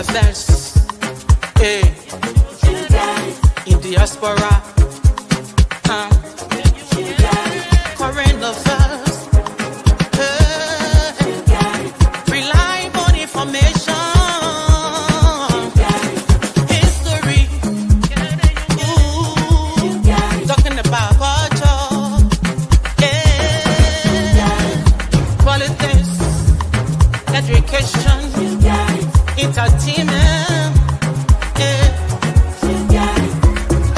the best. Hey, in diaspora, current affairs. Hey, reliable information. History. Ooh, talking about culture. Yeah, politics, education, entertainment,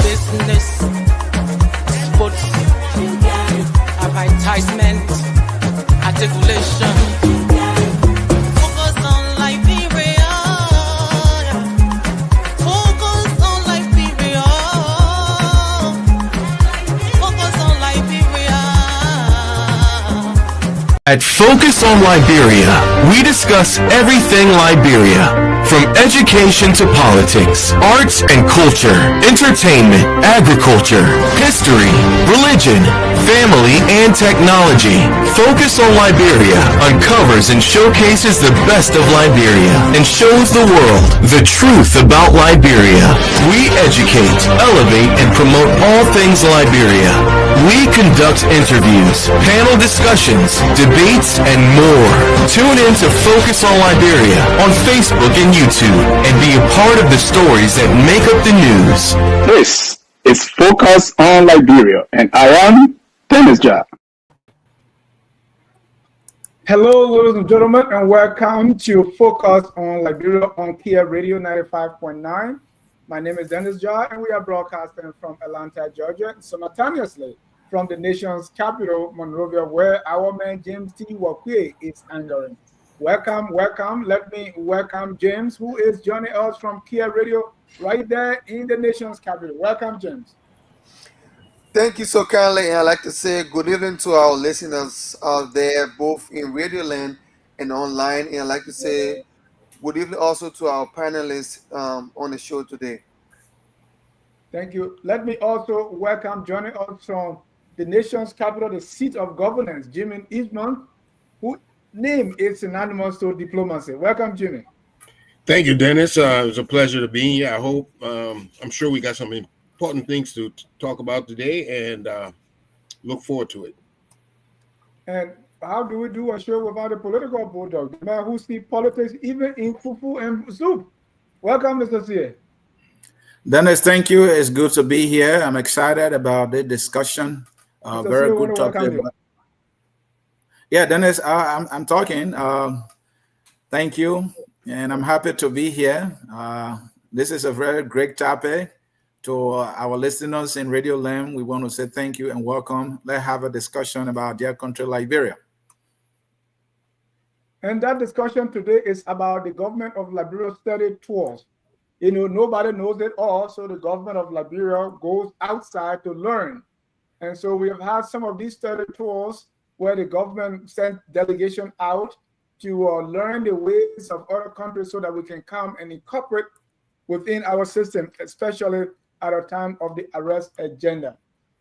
business, sports, advertisement, articulation. Focus on Liberia. Focus on Liberia. Focus on Liberia. At Focus on Liberia, we discuss everything Liberia, from education to politics, arts and culture, entertainment, agriculture, history, religion, family, and technology. Focus on Liberia uncovers and showcases the best of Liberia and shows the world the truth about Liberia. We educate, elevate, and promote all things Liberia. We conduct interviews, panel discussions, debates, and more. Tune in to Focus on Liberia on Facebook and YouTube and be a part of the stories that make up the news. This is Focus on Liberia, and I am Dennis Jar. Hello, ladies and gentlemen, and welcome to Focus on Liberia on Kear Radio 95.9. My name is Dennis Jar, and we are broadcasting from Atlanta, Georgia, simultaneously from the nation's capital, Monrovia, where our man James T. Wakwe is angering. Welcome. Let me welcome James, who is joining us from Kear Radio right there in the nation's capital. Welcome, James. Thank you so kindly, and I'd like to say good evening to our listeners out there, both in Radio Land and online. And I'd like to say good evening also to our panelists on the show today. Thank you. Let me also welcome joining us from the nation's capital, the seat of governance, Jimmy Eastman, whose name is synonymous to diplomacy. Welcome, Jimmy. Thank you, Dennis. It was a pleasure to be here. I hope, I'm sure we got some important things to talk about today, and look forward to it. And how do we do a show without a political bulldog, the man who sees politics even in fufu and soup? Welcome, Mr. C. Dennis, thank you. It's good to be here. I'm excited about the discussion. Very good topic. Yeah, Dennis, I'm talking. Thank you, and I'm happy to be here. This is a very great topic. To our listeners in Radio Land, we want to say thank you and welcome. Let's have a discussion about their country, Liberia. And that discussion today is about the government of Liberia study tours. You know, nobody knows it all, so the government of Liberia goes outside to learn. And so we have had some of these study tours where the government sent delegation out to learn the ways of other countries so that we can come and incorporate within our system, especially at a time of the arrest agenda.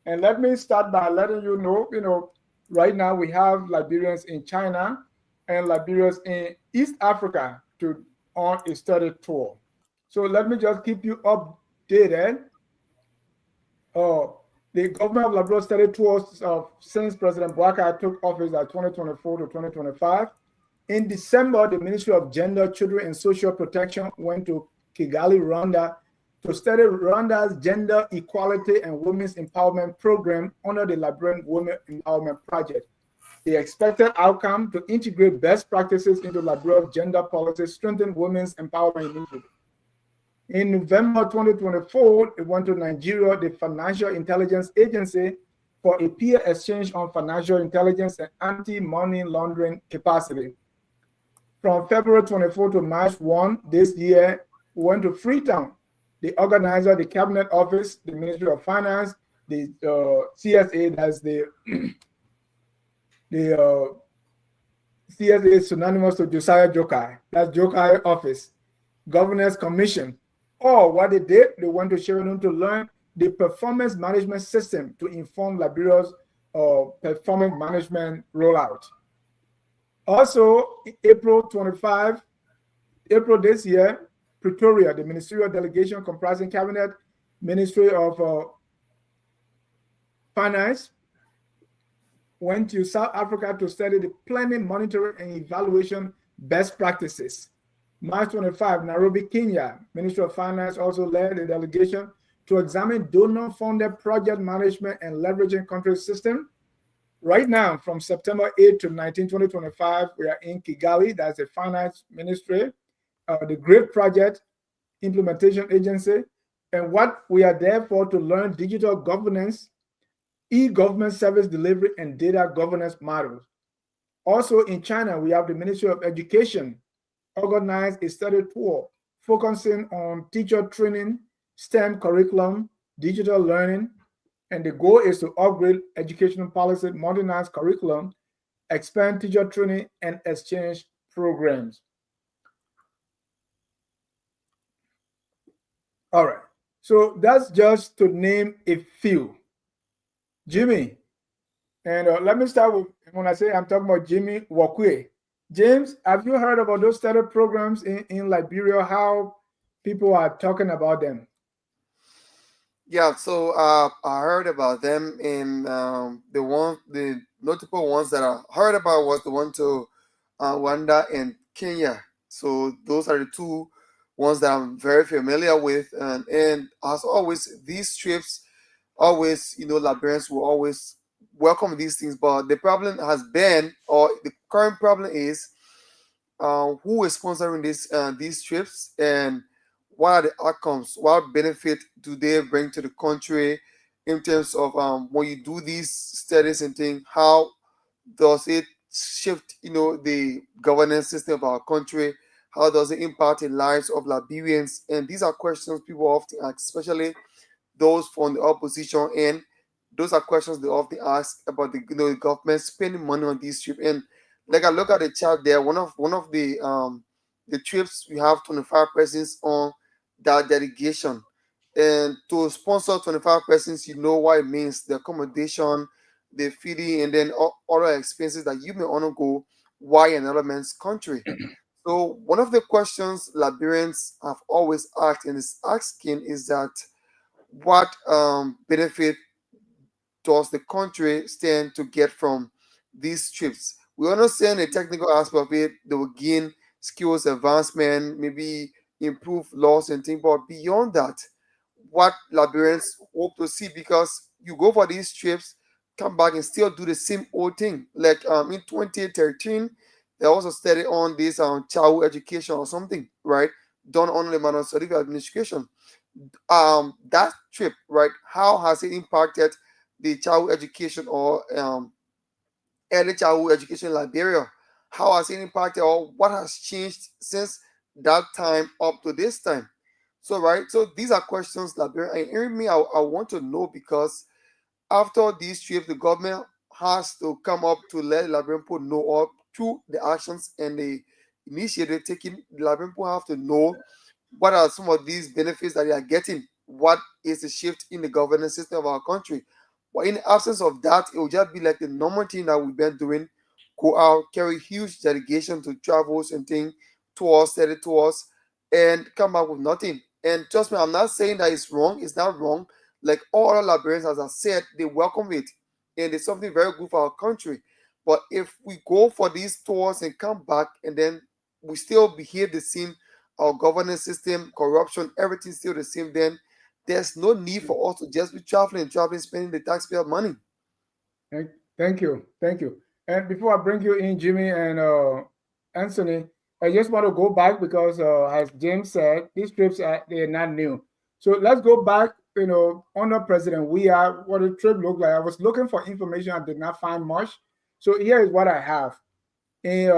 And let me start by letting you know, right now we have Liberians in China and Liberians in East Africa on a study tour. So let me just keep you updated. The government of Liberia study tours since President Bouaka took office at 2024 to 2025. In December, the Ministry of Gender, Children, and Social Protection went to Kigali, Rwanda, to study Rwanda's Gender Equality and Women's Empowerment Program under the Liberian Women Empowerment Project. The expected outcome to integrate best practices into Liberia's gender policy, strengthen women's empowerment initiative. In November 2024, it went to Nigeria, the Financial Intelligence Agency, for a peer exchange on financial intelligence and anti-money laundering capacity. From February 24 to March 1 this year, we went to Freetown. The organizer, the Cabinet Office, the Ministry of Finance, the CSA, that's the CSA is synonymous to Josiah Jokai. That's Jokai Office, Governance Commission. Or what they did, they went to Sheridan to learn the performance management system to inform Liberia's performance management rollout. Also, April this year, Pretoria, the ministerial delegation comprising Cabinet, Ministry of Finance, went to South Africa to study the planning, monitoring, and evaluation best practices. March 25, Nairobi, Kenya, Ministry of Finance also led a delegation to examine donor-funded project management and leveraging country system. Right now, from September 8 to 19, 2025, we are in Kigali. That's the finance ministry, the GREAT project implementation agency. And what we are there for to learn digital governance, e-government service delivery, and data governance models. Also in China, we have the Ministry of Education organized a study tour focusing on teacher training, STEM curriculum, digital learning, and the goal is to upgrade educational policy, modernize curriculum, expand teacher training, and exchange programs. All right, so that's just to name a few. Jimmy, and let me start with, when I say I'm talking about Jimmy Wakwe. James, have you heard about those study programs in Liberia, how people are talking about them? Yeah, so I heard about them, and the notable ones that I heard about was the one to Rwanda and Kenya. So those are the two ones that I'm very familiar with, and as always, these trips always, Liberians will always welcome these things. But the problem has been, or the current problem is, who is sponsoring these trips, and what are the outcomes? What benefit do they bring to the country in terms of when you do these studies and things? How does it shift, the governance system of our country? How does it impact the lives of Liberians? And these are questions people often ask, especially those from the opposition, and those are questions they often ask about the government spending money on these trips. And like I look at the chart there, one of the trips, we have 25 persons on that delegation, and to sponsor 25 persons, you know what it means: the accommodation, the feeding, and then other expenses that you may want to go while in another man's country. So one of the questions Liberians have always asked and is asking is that what benefit does the country stand to get from these trips? We understand the technical aspect of it. They will gain skills advancement, maybe improve laws and things. But beyond that, what Liberians hope to see, because you go for these trips, come back and still do the same old thing. Like in 2013, there was a study on this child education or something, right? Done on the matter of certificate administration. That trip, right? How has it impacted the child education or early childhood education in Liberia? How has it impacted, or what has changed since that time up to this time? So, right, so these are questions Liberia, and hearing me, I want to know, because after these trips, the government has to come up to let Liberian people know, or through the actions and the initiative taken, the Liberian people have to know what are some of these benefits that they are getting, what is the shift in the governance system of our country. But in the absence of that, it will just be like the normal thing that we've been doing: go out, carry huge delegation to travels and things, tours, study tours, and come back with nothing. And trust me, I'm not saying that it's wrong. It's not wrong. Like all other Liberians, as I said, they welcome it, and it's something very good for our country. But if we go for these tours and come back, and then we still behave the same, our governance system, corruption, everything's still the same, then there's no need for us to just be traveling, spending the taxpayer money. Thank you. And before I bring you in, Jimmy and Anthony, I just want to go back because, as James said, these trips they're not new. So let's go back. Under President Weah, what the trip looked like. I was looking for information. I did not find much. So here is what I have. In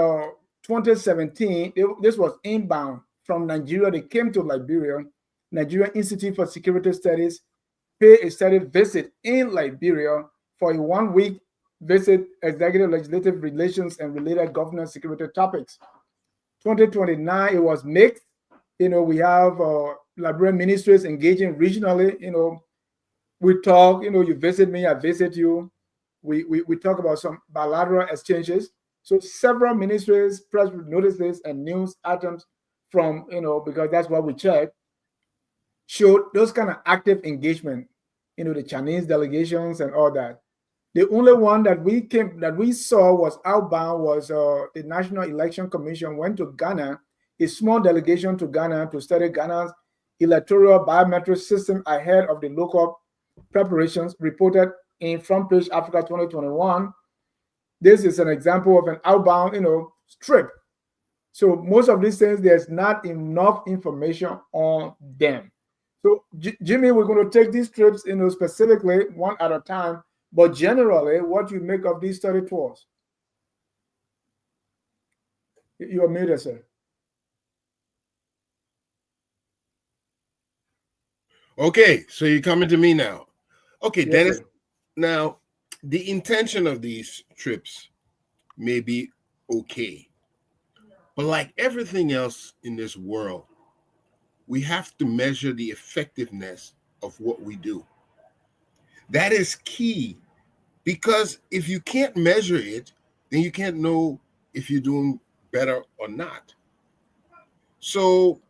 2017, this was inbound from Nigeria. They came to Liberia. Nigerian Institute for Security Studies paid a study visit in Liberia for a 1-week visit, executive legislative relations and related governance security topics. 2029, it was mixed. We have Liberian ministries engaging regionally. We talk, you visit me, I visit you. We talk about some bilateral exchanges. So several ministries, press notices, and news items from, because that's what we check, showed those kind of active engagement, the Chinese delegations and all that. The only one that we saw was outbound was the National Election Commission went to Ghana, a small delegation to Ghana to study Ghana's electoral biometric system ahead of the local preparations, reported in Front Page Africa 2021. This is an example of an outbound, trip. So most of these things, there's not enough information on them. So Jimmy, we're going to take these trips, specifically one at a time. But generally, what you make of these study tours? You are muted, sir. Okay, so you're coming to me now. Okay, Yes, Dennis. sir. Now, the intention of these trips may be okay, but like everything else in this world, we have to measure the effectiveness of what we do. That is key, because if you can't measure it, then you can't know if you're doing better or not. So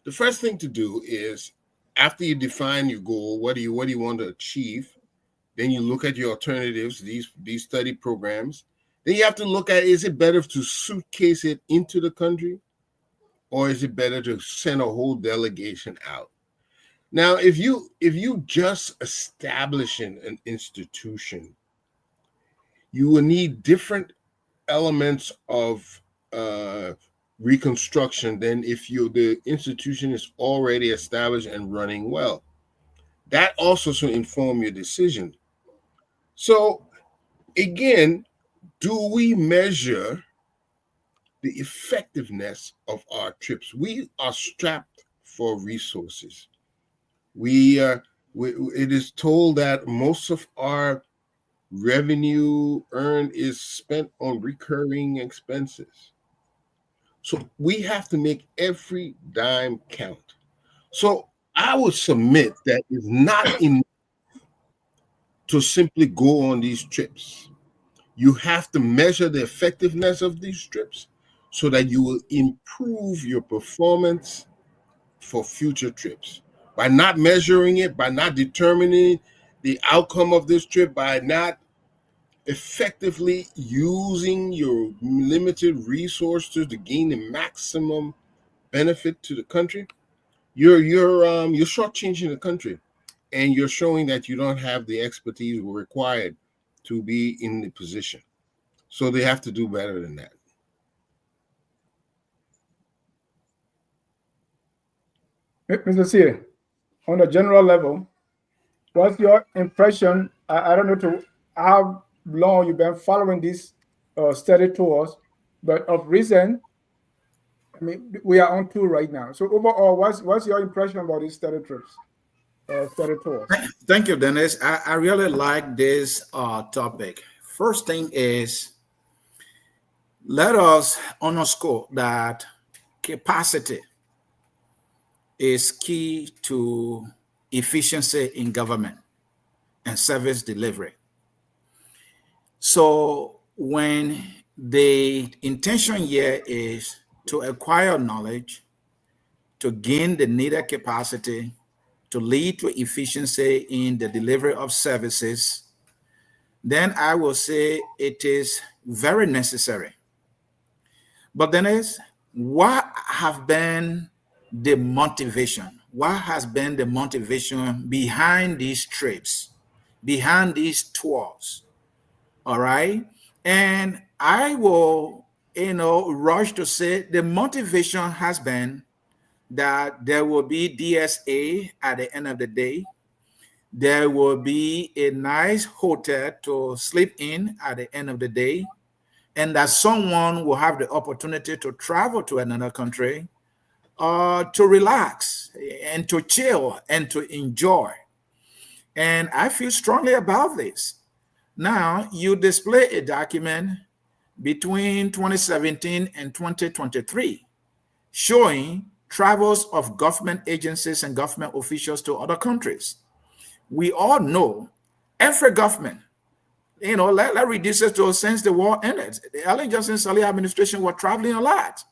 the first thing to do is, after you define your goal, what do you want to achieve, then you look at your alternatives, these study programs. Then you have to look at, is it better to suitcase it into the country, or is it better to send a whole delegation out? Now, if you just establishing an institution, you will need different elements of reconstruction than if the institution is already established and running well. That also should inform your decision. So again, do we measure the effectiveness of our trips? We are strapped for resources. It is told that most of our revenue earned is spent on recurring expenses. So we have to make every dime count. So I would submit that it's not enough to simply go on these trips. You have to measure the effectiveness of these trips so that you will improve your performance for future trips. By not measuring it, by not determining the outcome of this trip, by not effectively using your limited resources to gain the maximum benefit to the country, you're shortchanging the country, and you're showing that you don't have the expertise required to be in the position. So they have to do better than that. Mr. C, on a general level, what's your impression? I don't know to how long you've been following these study tours, but of recent, I mean, we are on tour right now. So overall, what's your impression about these study trips, study tours? Thank you, Dennis. I really like this topic. First thing is, let us underscore that capacity is key to efficiency in government and service delivery. So when the intention here is to acquire knowledge, to gain the needed capacity, to lead to efficiency in the delivery of services, then I will say it is very necessary. But then what have been the motivation? What has been the motivation behind these trips, behind these tours? All right. And I will, rush to say the motivation has been that there will be DSA at the end of the day. There will be a nice hotel to sleep in at the end of the day, and that someone will have the opportunity to travel to another country to relax and to chill and to enjoy. And I feel strongly about this. Now, you display a document between 2017 and 2023 showing travels of government agencies and government officials to other countries. We all know every government, let's reduce it to since the war ended. The Ellen Johnson Sirleaf administration were traveling a lot.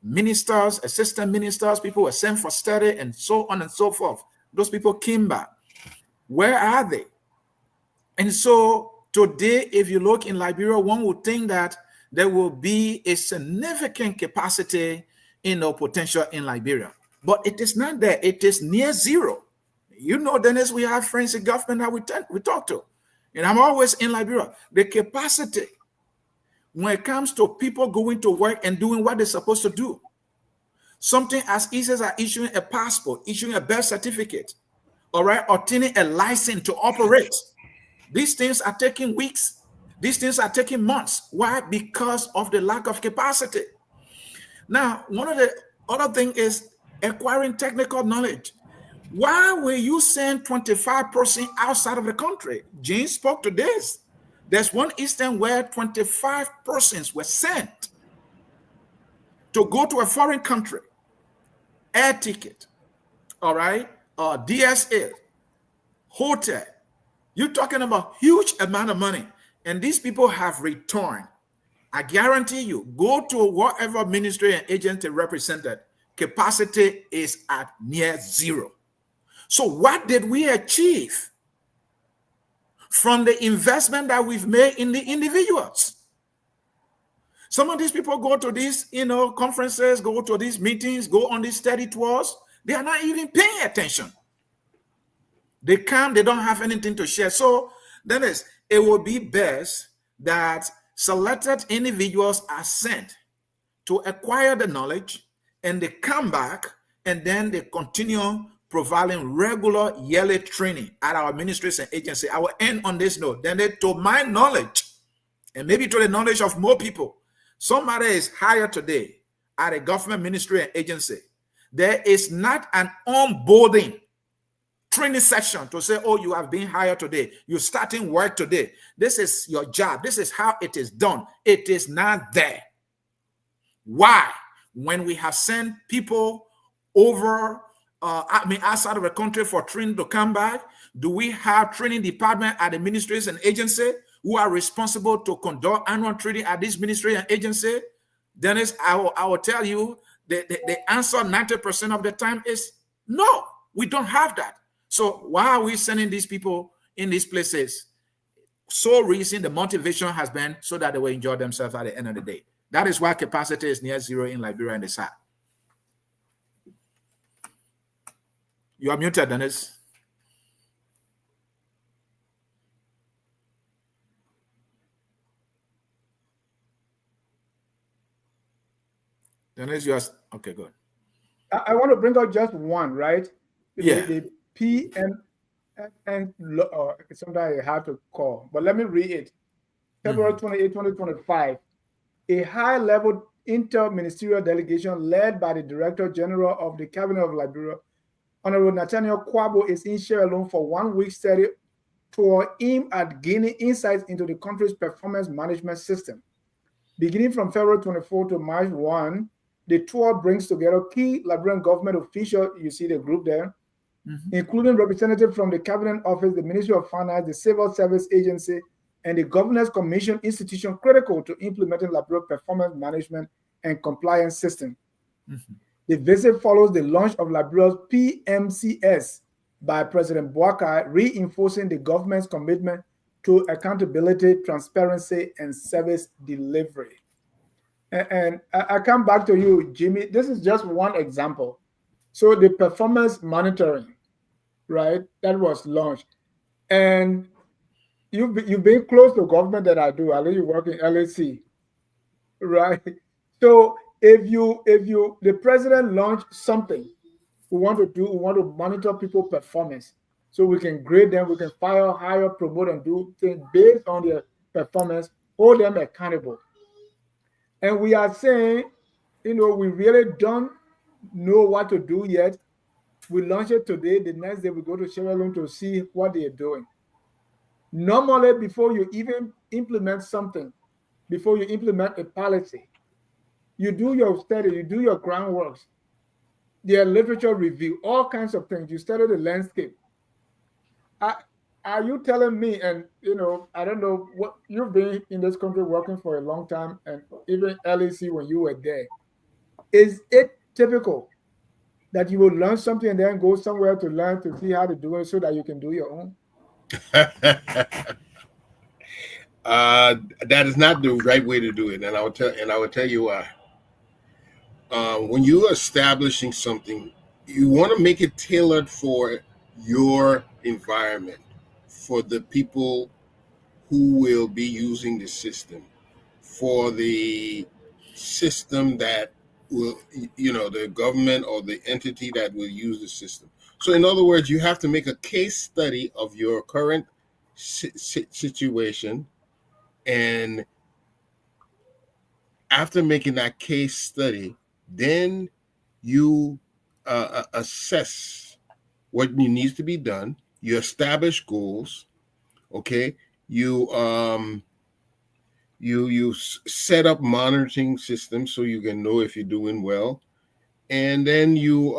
ministers, assistant ministers, people were sent for study, and so on and so forth. Those people came back. Where are they? And so today, if you look in Liberia, one would think that there will be a significant capacity potential in Liberia. But it is not there. It is near zero. You know, Dennis, we have friends in government that we talk to. And I'm always in Liberia. The capacity when it comes to people going to work and doing what they're supposed to do. Something as easy as issuing a passport, issuing a birth certificate, all right, obtaining a license to operate. These things are taking weeks. These things are taking months. Why? Because of the lack of capacity. Now, one of the other things is acquiring technical knowledge. Why will you send 25% outside of the country? Jane spoke to this. There's one instance where 25 persons were sent to go to a foreign country, air ticket, all right, DSA, hotel. You're talking about huge amount of money, and these people have returned. I guarantee you, go to whatever ministry and agency represented, capacity is at near zero. So what did we achieve from the investment that we've made in the individuals? Some of these people go to these, conferences, go to these meetings, go on these study tours. They are not even paying attention. They come, they don't have anything to share. So, Dennis, it will be best that selected individuals are sent to acquire the knowledge, and they come back, and then they continue providing regular yearly training at our ministries and agency. I will end on this note. Then, to my knowledge, and maybe to the knowledge of more people, somebody is hired today at a government ministry and agency. There is not an onboarding training session to say, oh, you have been hired today. You're starting work today. This is your job. This is how it is done. It is not there. Why? When we have sent people over, outside of the country for training to come back, do we have training department at the ministries and agency who are responsible to conduct annual training at this ministry and agency? Dennis, I will tell you, the answer 90% of the time is no, we don't have that. So why are we sending these people in these places? So reason the motivation has been so that they will enjoy themselves at the end of the day. That is why capacity is near zero in Liberia and the South. You are muted, Dennis. Dennis, you are okay. Good. I want to bring out just one, right? Yeah. The PM and sometimes I have to call, but let me read it. February 28, 2025, a high-level inter-ministerial delegation led by the Director General of the Cabinet of Liberia, Honorable Nathaniel Kwabo, is in Sierra Leone for 1 week study tour aimed at gaining insights into the country's performance management system. Beginning from February 24 to March 1, the tour brings together key Liberian government officials, you see the group there, including representatives from the Cabinet Office, the Ministry of Finance, the Civil Service Agency, and the Governance Commission institution critical to implementing Liberia's performance management and compliance system. The visit follows the launch of Liberia's PMCS by President Boakai, reinforcing the government's commitment to accountability, transparency, and service delivery. And I come back to you, Jimmy. This is just one example. So the performance monitoring, right, that was launched. And you've been close to government that I do. I know you work in LAC, right? So if the president launched something, we want to monitor people's performance so we can grade them, we can fire, hire, promote, and do things based on their performance, hold them accountable. And we are saying, we really don't know what to do yet. We launch it today. The next day we go to Sierra Leone to see what they are doing. Normally, before you even implement something, before you implement a policy, you do your study, you do your groundworks, their literature review, all kinds of things. You study the landscape. Are you telling me, and I don't know what you've been in this country working for a long time, and even LAC when you were there, Is it typical that you will learn something and then go somewhere to learn to see how to do it so that you can do your own? That is not the right way to do it, and I will tell you why. When you're establishing something, you want to make it tailored for your environment, for the people who will be using the system, for the system that will, the government or the entity that will use the system. So, in other words, you have to make a case study of your current situation, and after making that case study, then you assess what needs to be done. You establish goals. Okay, you set up monitoring systems so you can know if you're doing well, and then you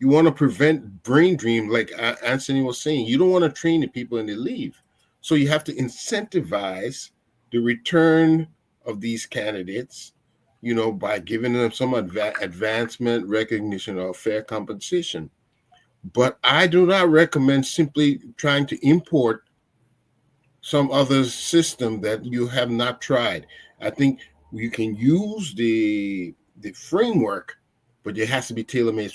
want to prevent brain drain, like Anthony was saying. You don't want to train the people and they leave, so you have to incentivize the return of these candidates, by giving them some advancement, recognition, or fair compensation. But I do not recommend simply trying to import some other system that you have not tried. I think you can use the framework, but it has to be tailor-made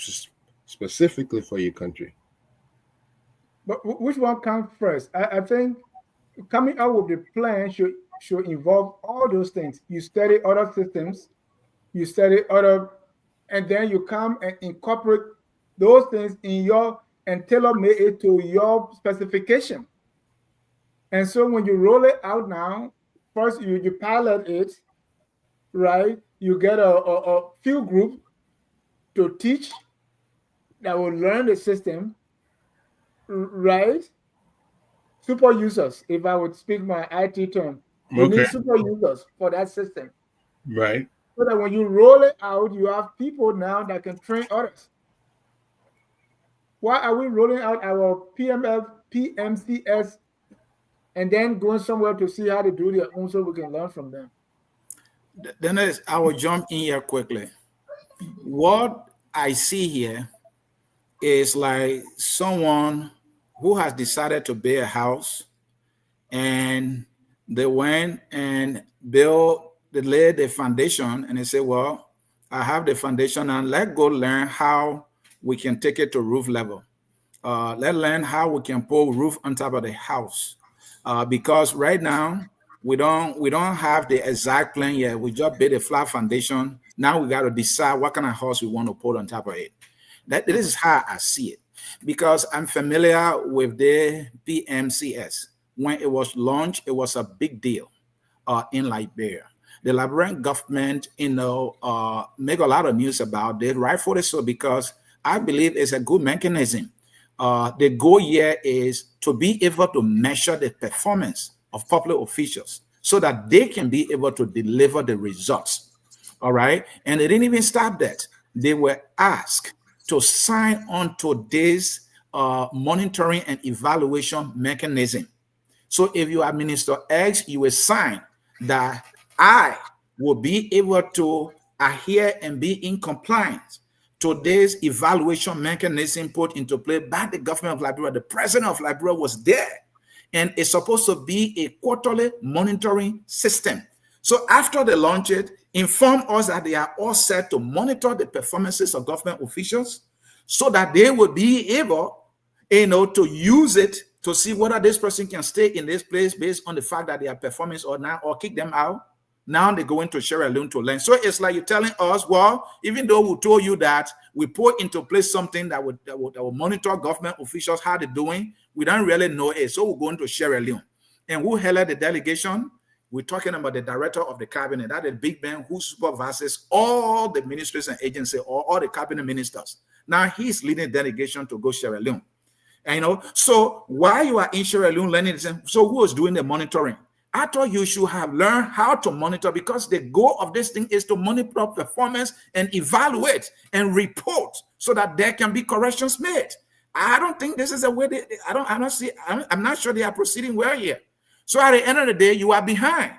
specifically for your country. But which one comes first? I think coming out with the plan should involve all those things. You study other systems, you study other, and then you come and incorporate those things in your and tailor-make it to your specification. And so when you roll it out now, first you pilot it, right? You get a few group to teach that will learn the system, right? Super users, if I would speak my IT term. You need super users for that system. Right. So that when you roll it out, you have people now that can train others. Why are we rolling out our PMCS and then going somewhere to see how to do their own so we can learn from them? Dennis, I will jump in here quickly. What I see here is like someone who has decided to build a house, and they went and they laid the foundation, and they say, well, I have the foundation, and let's go learn how we can take it to roof level. Let's learn how we can put roof on top of the house. Because right now we don't have the exact plan yet. We just build a flat foundation. Now we got to decide what kind of house we want to put on top of it. This is how I see it, because I'm familiar with the PMCS. When it was launched, it was a big deal in Liberia. The Liberian government, make a lot of news about it, rightfully so, because I believe it's a good mechanism. The goal here is to be able to measure the performance of public officials so that they can be able to deliver the results. All right. And they didn't even stop that. They were asked to sign on to this monitoring and evaluation mechanism. So if you are Minister X, you will sign that I will be able to adhere and be in compliance to this evaluation mechanism put into place by the government of Liberia. The president of Liberia was there, and it's supposed to be a quarterly monitoring system. So after they launch it, inform us that they are all set to monitor the performances of government officials so that they will be able, to use it to see whether this person can stay in this place based on the fact that they are performing or kick them out. Now they go into Sierra Leone to learn. So it's like you're telling us, well, even though we told you that we put into place something that will monitor government officials, how they're doing, we don't really know it. So we're going to Sierra Leone. And who held the delegation? We're talking about the director of the cabinet. That is big man who supervises all the ministries and agencies, or all the cabinet ministers. Now he's leading the delegation to go Sierra Leone. And, so while you are in Sierra Leone learning, so who is doing the monitoring? I thought you should have learned how to monitor, because the goal of this thing is to monitor performance and evaluate and report so that there can be corrections made. I don't think this is a way I'm not sure they are proceeding well here. So at the end of the day, you are behind.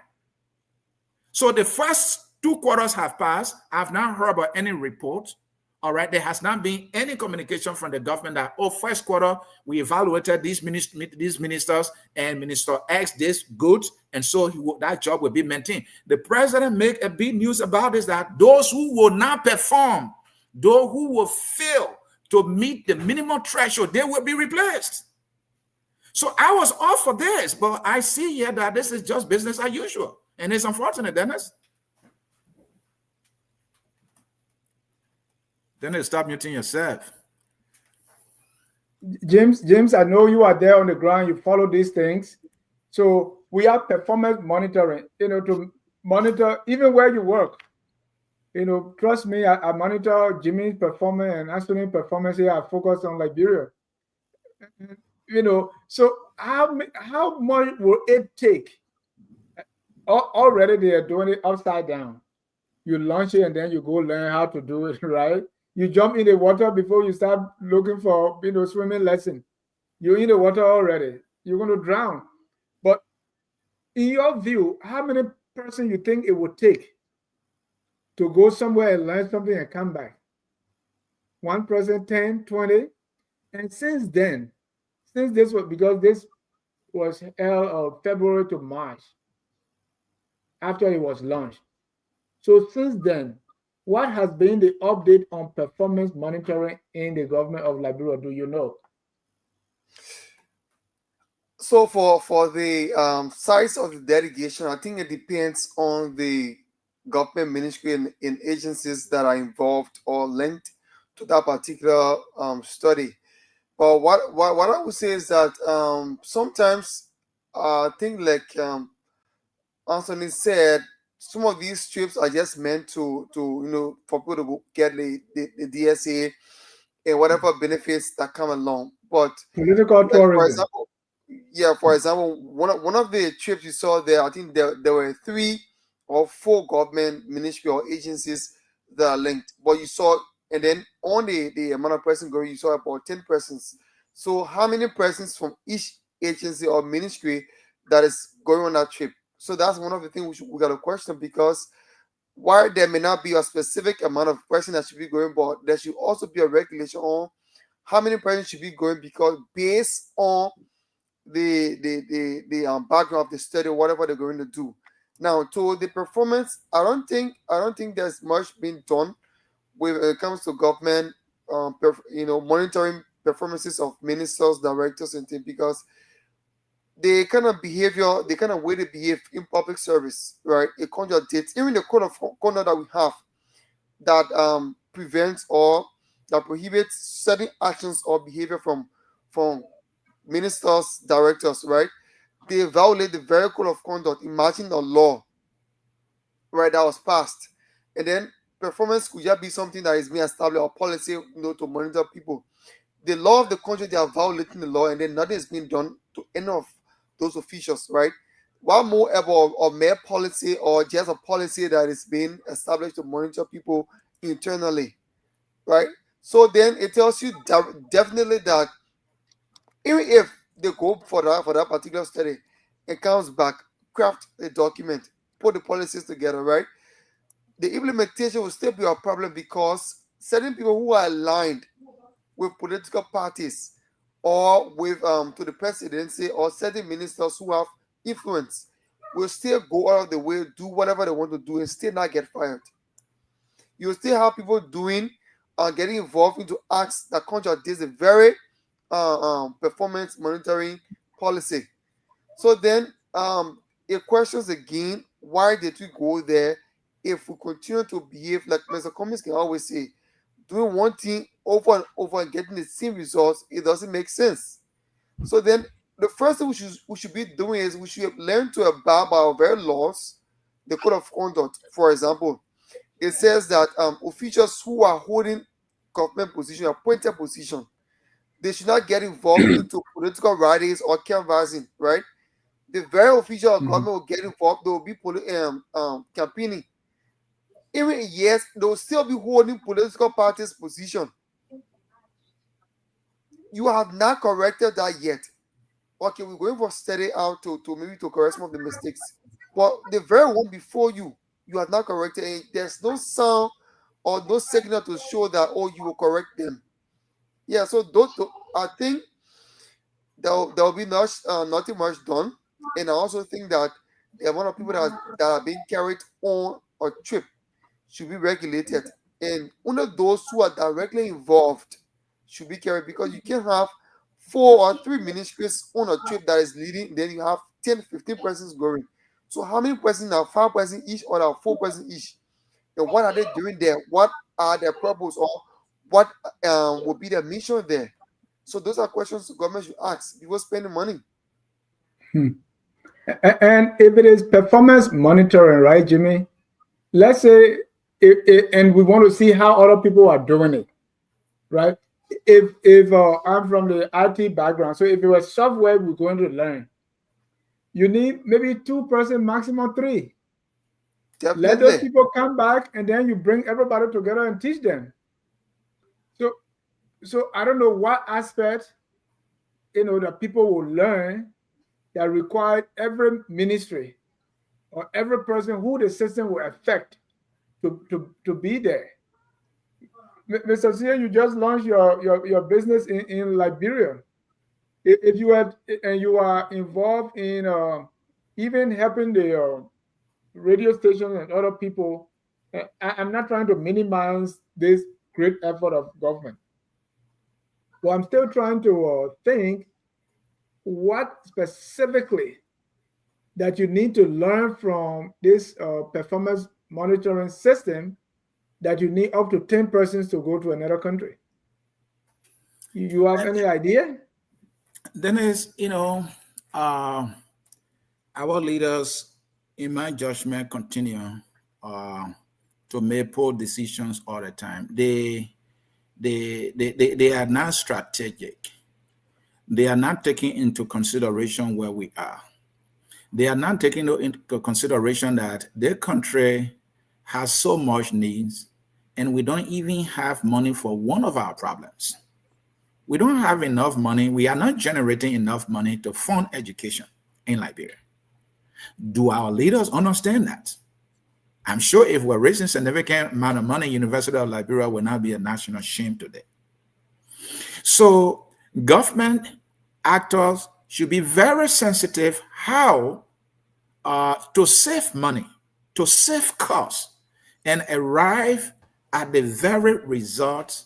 So the first 2 quarters have passed. I've not heard about any report. All right, there has not been any communication from the government that, oh, first quarter, we evaluated these ministers and Minister X this good, and so that job will be maintained. The president made a big news about this, that those who will not perform, those who will fail to meet the minimum threshold, they will be replaced. So I was all for this, but I see here that this is just business as usual, and it's unfortunate, Dennis. Dennis, stop muting yourself. James, I know you are there on the ground. You follow these things. So we have performance monitoring, to monitor even where you work. Trust me, I monitor Jimmy's performance and Anthony's performance here. I focus on Liberia. So how much will it take? Already they are doing it upside down. You launch it and then you go learn how to do it, right? You jump in the water before you start looking for, swimming lesson. You're in the water already. You're going to drown. But in your view, how many person you think it would take to go somewhere and learn something and come back? 1 person, 10, 20? And since then, because this was held February to March, after it was launched. So since then, what has been the update on performance monitoring in the government of Liberia? Do you know? So for the size of the delegation, I think it depends on the government ministry and agencies that are involved or linked to that particular study. But what I would say is that sometimes I think like Anthony said, some of these trips are just meant to for people to get the DSA and whatever benefits that come along. But political tourism. For example, one of the trips you saw there, I think there were 3 or 4 government ministry or agencies that are linked. But you saw, and then on the amount of persons going, you saw about 10 persons. So how many persons from each agency or ministry that is going on that trip? So that's one of the things we got to question, because while there may not be a specific amount of persons that should be going, but there should also be a regulation on how many persons should be going, because based on the background of the study, whatever they're going to do. Now, to the performance, I don't think there's much being done when it comes to government, monitoring performances of ministers, directors, and things, because the kind of way they behave in public service, right? It contradicts even the code of conduct that we have that prevents or that prohibits certain actions or behavior from ministers, directors, right? They violate the very code of conduct. Imagine the law, right, that was passed, and then performance could just be something that is being established or policy, to monitor people. The law of the country, they are violating the law, and then nothing is being done to any of those officials, right? One more ever or mere policy or just a policy that is being established to monitor people internally, right? So then it tells you definitely that even if they go for that particular study, it comes back, craft a document, put the policies together, right? The implementation will still be a problem, because certain people who are aligned with political parties or with to the presidency or certain ministers who have influence will still go out of the way, do whatever they want to do, and still not get fired. You still have people getting involved into acts that contradict the very performance monitoring policy. So then it questions again, why did we go there if we continue to behave like Mr. Cummings can always say, doing one thing over and over and getting the same results? It doesn't make sense. So then the first thing we should be doing is we should learn to abide by our very laws, the code of conduct. For example, it says that officials who are holding government position, appointed position, they should not get involved into political rallies or canvassing, right? The very official of government will get involved, they will be campaigning. Even yes, they will still be holding political parties' position. You have not corrected that yet. Okay, we're going for study out to maybe to correct some of the mistakes. But the very one before you, you have not corrected it. There's no sound or no signal to show that, oh, you will correct them. Yeah, so I think there'll be nothing much done. And I also think that the amount of people that are being carried on a trip should be regulated. And only those who are directly involved should be carried, because you can have 4 or 3 ministries on a trip that is leading, then you have 10, 15 persons going. So how many persons are 5 persons each or are 4 persons each? And what are they doing there? What are their purpose, or what will be their mission there? So those are questions the government should ask before spending money. And if it is performance monitoring, right, Jimmy? Let's say, and we want to see how other people are doing it, right? If I'm from the IT background, so if it was software we're going to learn, you need maybe 2 person, maximum 3. Definitely. Let those people come back, and then you bring everybody together and teach them. So I don't know what aspect, that people will learn that required every ministry or every person who the system will affect to be there. Mr. Sia, you just launched your business in Liberia. If you had, and you are involved in even helping the radio stations and other people, I'm not trying to minimize this great effort of government, but I'm still trying to think what specifically that you need to learn from this performance monitoring system that you need up to 10 persons to go to another country. You have any idea? Dennis, our leaders, in my judgment, continue to make poor decisions all the time. They are not strategic. They are not taking into consideration where we are. They are not taking into consideration that their country has so much needs, and we don't even have money for one of our problems. We don't have enough money. We are not generating enough money to fund education in Liberia. Do our leaders understand that? I'm sure if we're raising significant amount of money, University of Liberia will not be a national shame today. So government actors should be very sensitive how to save money, to save costs, and arrive at the very results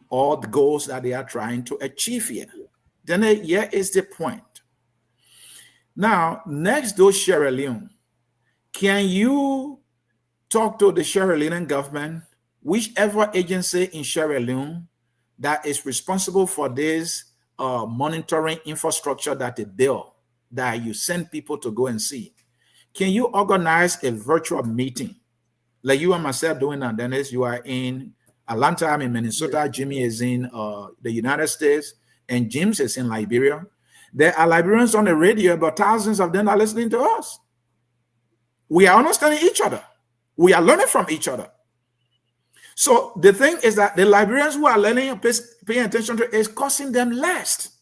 or the goals that they are trying to achieve here. Then here is the point. Now, next door, Sierra Leone. Can you talk to the Sierra Leonean government, whichever agency in Sierra Leone that is responsible for this monitoring infrastructure that they build, that you send people to go and see? Can you organize a virtual meeting like you and myself doing now, Dennis? You are in Atlanta, I'm in Minnesota, yes. Jimmy is in the United States, and James is in Liberia. There are Liberians on the radio, but thousands of them are listening to us. We are understanding each other. We are learning from each other. So the thing is that the Liberians who are learning and paying attention to it is costing them less.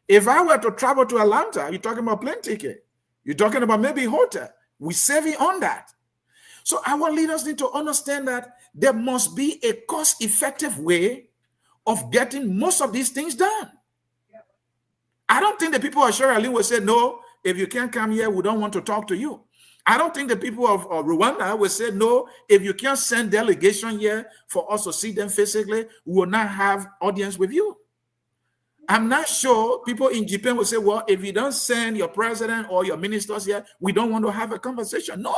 If I were to travel to Atlanta, you're talking about plane ticket. You're talking about maybe hotel. We're saving on that. So our leaders need to understand that there must be a cost-effective way of getting most of these things done. I don't think the people of Sierra Leone will say, no, if you can't come here, we don't want to talk to you. I don't think the people of Rwanda will say, no, if you can't send delegation here for us to see them physically, we will not have audience with you. I'm not sure people in Japan will say, well, if you don't send your president or your ministers here, we don't want to have a conversation. No,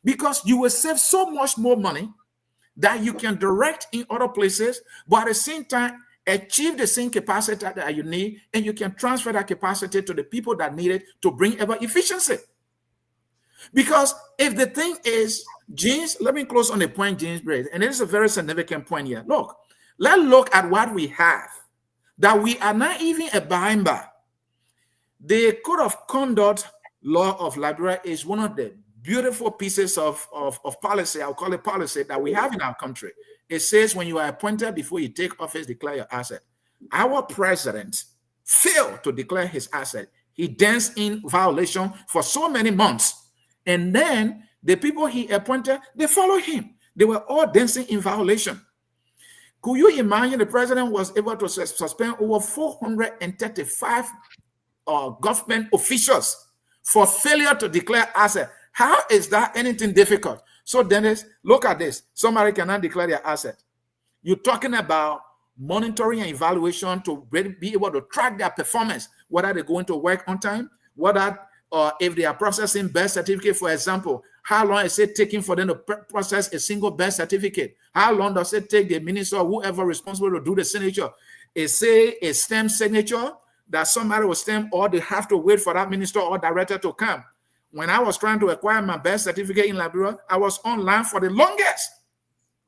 because you will save so much more money that you can direct in other places, but at the same time, achieve the same capacity that you need, and you can transfer that capacity to the people that need it to bring about efficiency. Because if the thing is, James, let me close on the point James raised, and it is a very significant point here. Look, let's look at what we have that we are not even abiding by. The Code of Conduct Law of Liberia is one of the beautiful pieces of policy, I'll call it policy, that we have in our country. It says when you are appointed, before you take office, declare your asset. Our president failed to declare his asset. He danced in violation for so many months. And then The people he appointed, they follow him. They were all dancing in violation. Could you imagine the president was able to suspend over 435 government officials for failure to declare asset? How is that anything difficult? So Dennis, look at this. Somebody cannot declare their asset. You're talking about monitoring and evaluation to be able to track their performance, whether they're going to work on time, whether if they are processing birth certificate, for example, how long is it taking for them to process a single birth certificate? How long does it take the minister or whoever responsible to do the signature? Is say a stamp signature that somebody will stamp, or they have to wait for that minister or director to come? When I was trying to acquire my birth certificate in Liberia, I was online for the longest.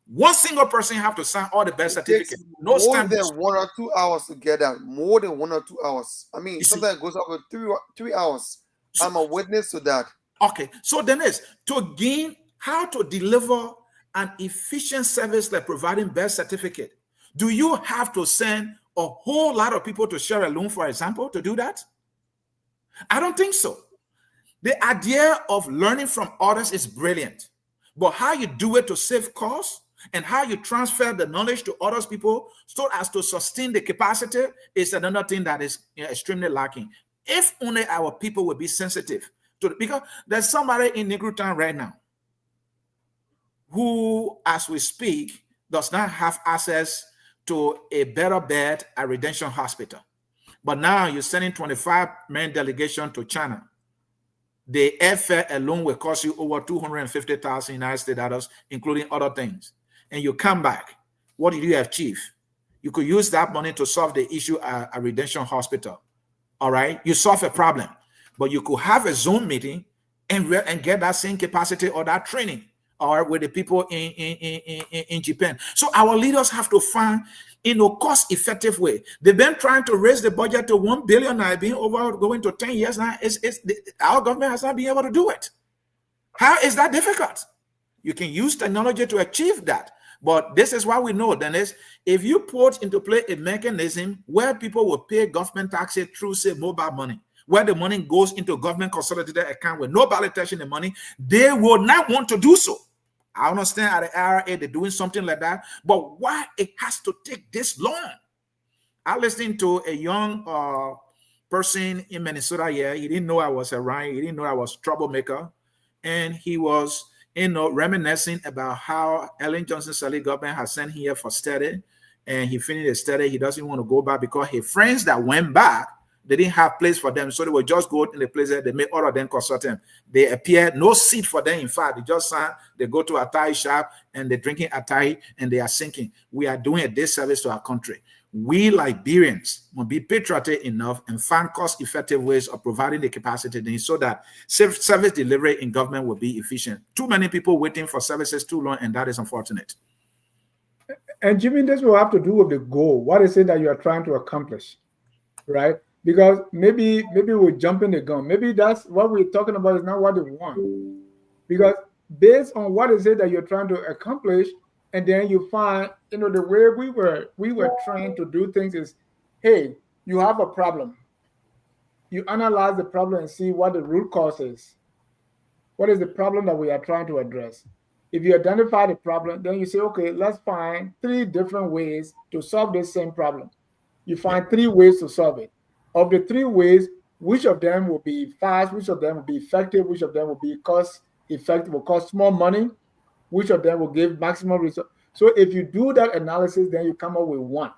One single person have to sign all the birth certificates. No more stamp. than 1 or 2 hours to get that. More than 1 or 2 hours. I mean, sometimes it goes up to 3 hours. I'm a witness to that. Okay, so Dennis, to gain how to deliver an efficient service like providing birth certificate, do you have to send a whole lot of people to Sierra Leone, for example, to do that? I don't think so. The idea of learning from others is brilliant, but how you do it to save costs and how you transfer the knowledge to other people so as to sustain the capacity is another thing that is extremely lacking. If only our people would be sensitive to it, because there's somebody in Negro Town right now who, as we speak, does not have access to a better bed at Redemption Hospital. But now you're sending 25-man delegation to China. The airfare alone will cost you over 250,000 United States dollars, including other things. And you come back. What did you achieve? You could use that money to solve the issue at Redemption Hospital. All right, you solve a problem, but you could have a Zoom meeting and get that same capacity or that training, or with the people in Japan. So our leaders have to find cost-effective way. They've been trying to raise the budget to 1 billion now, being over going to 10 years now. Our government has not been able to do it. How is that difficult? You can use technology to achieve that. But this is why we know, Dennis, if you put into play a mechanism where people will pay government taxes through, say, mobile money, where the money goes into a government consolidated account with nobody touching the money, they will not want to do so. I understand at the IRA they're doing something like that, but why it has to take this long? I listened to a young person in Minnesota here. He didn't know I was around. He didn't know I was a troublemaker. And he was reminiscing about how Ellen Johnson Sirleaf government has sent him here for study, and he finished the study. He doesn't want to go back because his friends that went back, they didn't have place for them, so they would just go in the place that they made all of them consultant. They appear no seat for them. In fact, they just sign, they go to a Thai shop and they're drinking Thai and they are sinking. We are doing a disservice to our country. We Liberians must be patriotic enough and find cost-effective ways of providing the capacity needs so that service delivery in government will be efficient. Too many people waiting for services too long, and that is unfortunate. And Jimmy, this will have to do with the goal. What is it that you are trying to accomplish, right? Because maybe we're jumping the gun. Maybe that's what we're talking about is not what they want. Because based on what is it that you're trying to accomplish, and then you find, the way we were trained to do things is, hey, you have a problem. You analyze the problem and see what the root cause is. What is the problem that we are trying to address? If you identify the problem, then you say, okay, let's find 3 different ways to solve this same problem. You find 3 ways to solve it. Of the 3 ways, which of them will be fast, which of them will be effective, which of them will be cost effective, will cost more money, which of them will give maximum result. So if you do that analysis, then you come up with one.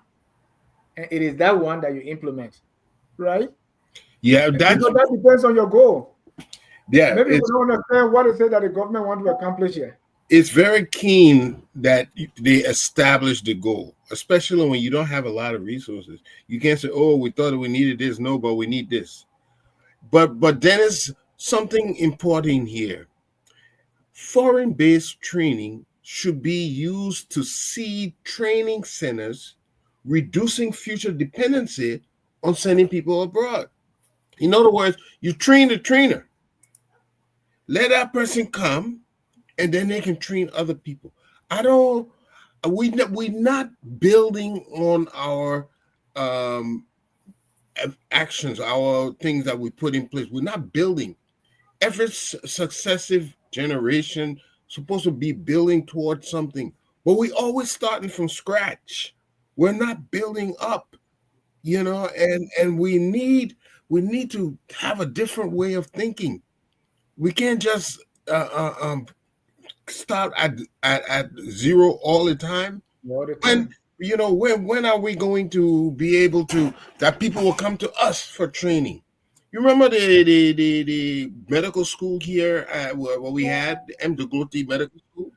And it is that one that you implement, right? Yeah, that depends on your goal. Yeah. Maybe we don't understand what is it that the government wants to accomplish here. It's very keen that they establish the goal, especially when you don't have a lot of resources. You can't say, oh, we thought we needed this. No, but we need this. But then there's something important here. Foreign-based training should be used to seed training centers, reducing future dependency on sending people abroad. In other words, you train the trainer. Let that person come, and then they can train other people. We're not building on our actions, our things that we put in place. We're not building. Every successive generation supposed to be building towards something, but we always starting from scratch. We're not building up, and we need to have a different way of thinking. We can't just start at zero all the time. When are we going to be able to, that people will come to us for training? You remember the medical school here where we had the M. Gloti Medical School?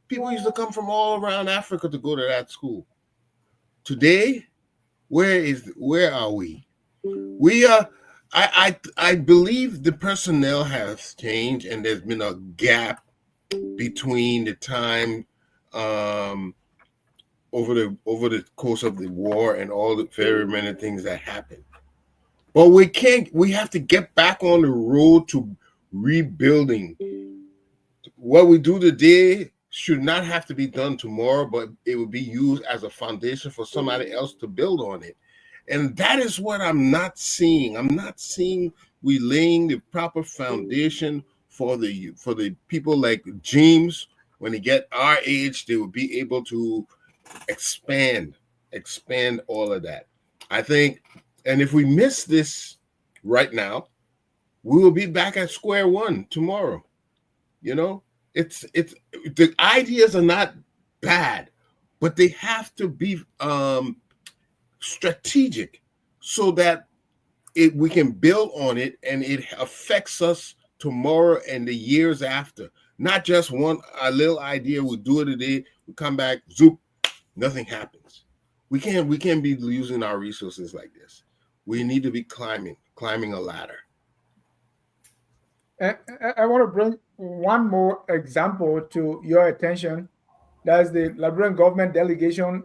People used to come from all around Africa to go to that school. Today, where are we? We are. I believe the personnel has changed, and there's been a gap between the time over the course of the war and all the very many things that happened. But we have to get back on the road to rebuilding. What we do today should not have to be done tomorrow, but it will be used as a foundation for somebody else to build on it. And that is what I'm not seeing. I'm not seeing we laying the proper foundation for the people like James. When they get our age, they will be able to expand all of that. I think, and if we miss this right now, we will be back at square one tomorrow. It's the ideas are not bad, but they have to be strategic so that we can build on it and it affects us tomorrow and the years after. Not just a little idea, we'll do it today, we come back, zoop, nothing happens. We can't be using our resources like this. We need to be climbing a ladder. I want to bring one more example to your attention. That's the Liberian government delegation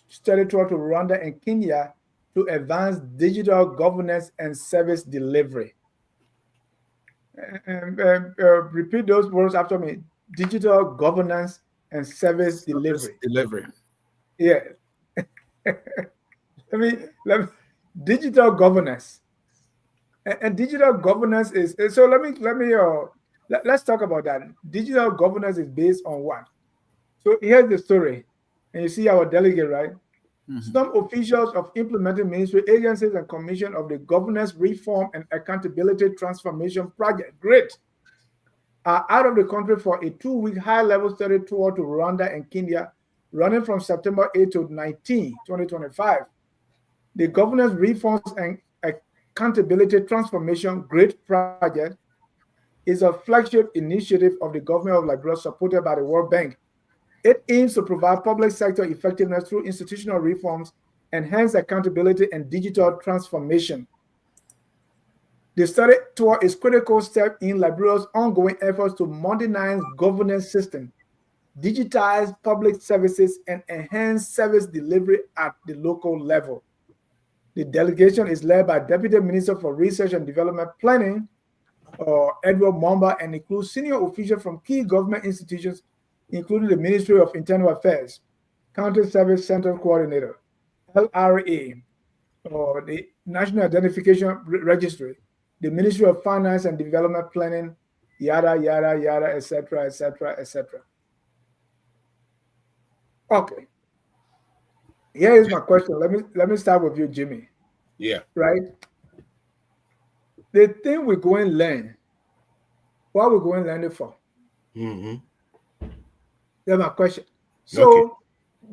study tour to Rwanda and Kenya to advance digital governance and service delivery. Repeat those words after me: digital governance and service delivery. Yeah. let me digital governance. And digital governance is so. Let's talk about that. Digital governance is based on what? So here's the story, and you see our delegate, right? Mm-hmm. Some officials of implementing ministry agencies and commission of the Governance Reform and Accountability Transformation Project, GREAT, are out of the country for a 2-week high-level study tour to Rwanda and Kenya, running from September 8 to 19, 2025. The Governance Reforms and Accountability Transformation GREAT project is a flagship initiative of the government of Liberia supported by the World Bank. It aims to provide public sector effectiveness through institutional reforms, enhance accountability, and digital transformation. The study tour is a critical step in Liberia's ongoing efforts to modernize governance systems, digitize public services, and enhance service delivery at the local level. The delegation is led by Deputy Minister for Research and Development Planning, Edward Momba, and includes senior officials from key government institutions, including the Ministry of Internal Affairs, County Service Center Coordinator, LRA, or the National Identification Registry, the Ministry of Finance and Development Planning, yada, yada, yada, etc., etc., etc. Okay. Here is my question. Let me start with you, Jimmy. Yeah. Right? The thing we go and learn, what we go and learn it for? Mm-hmm. That's my question. So,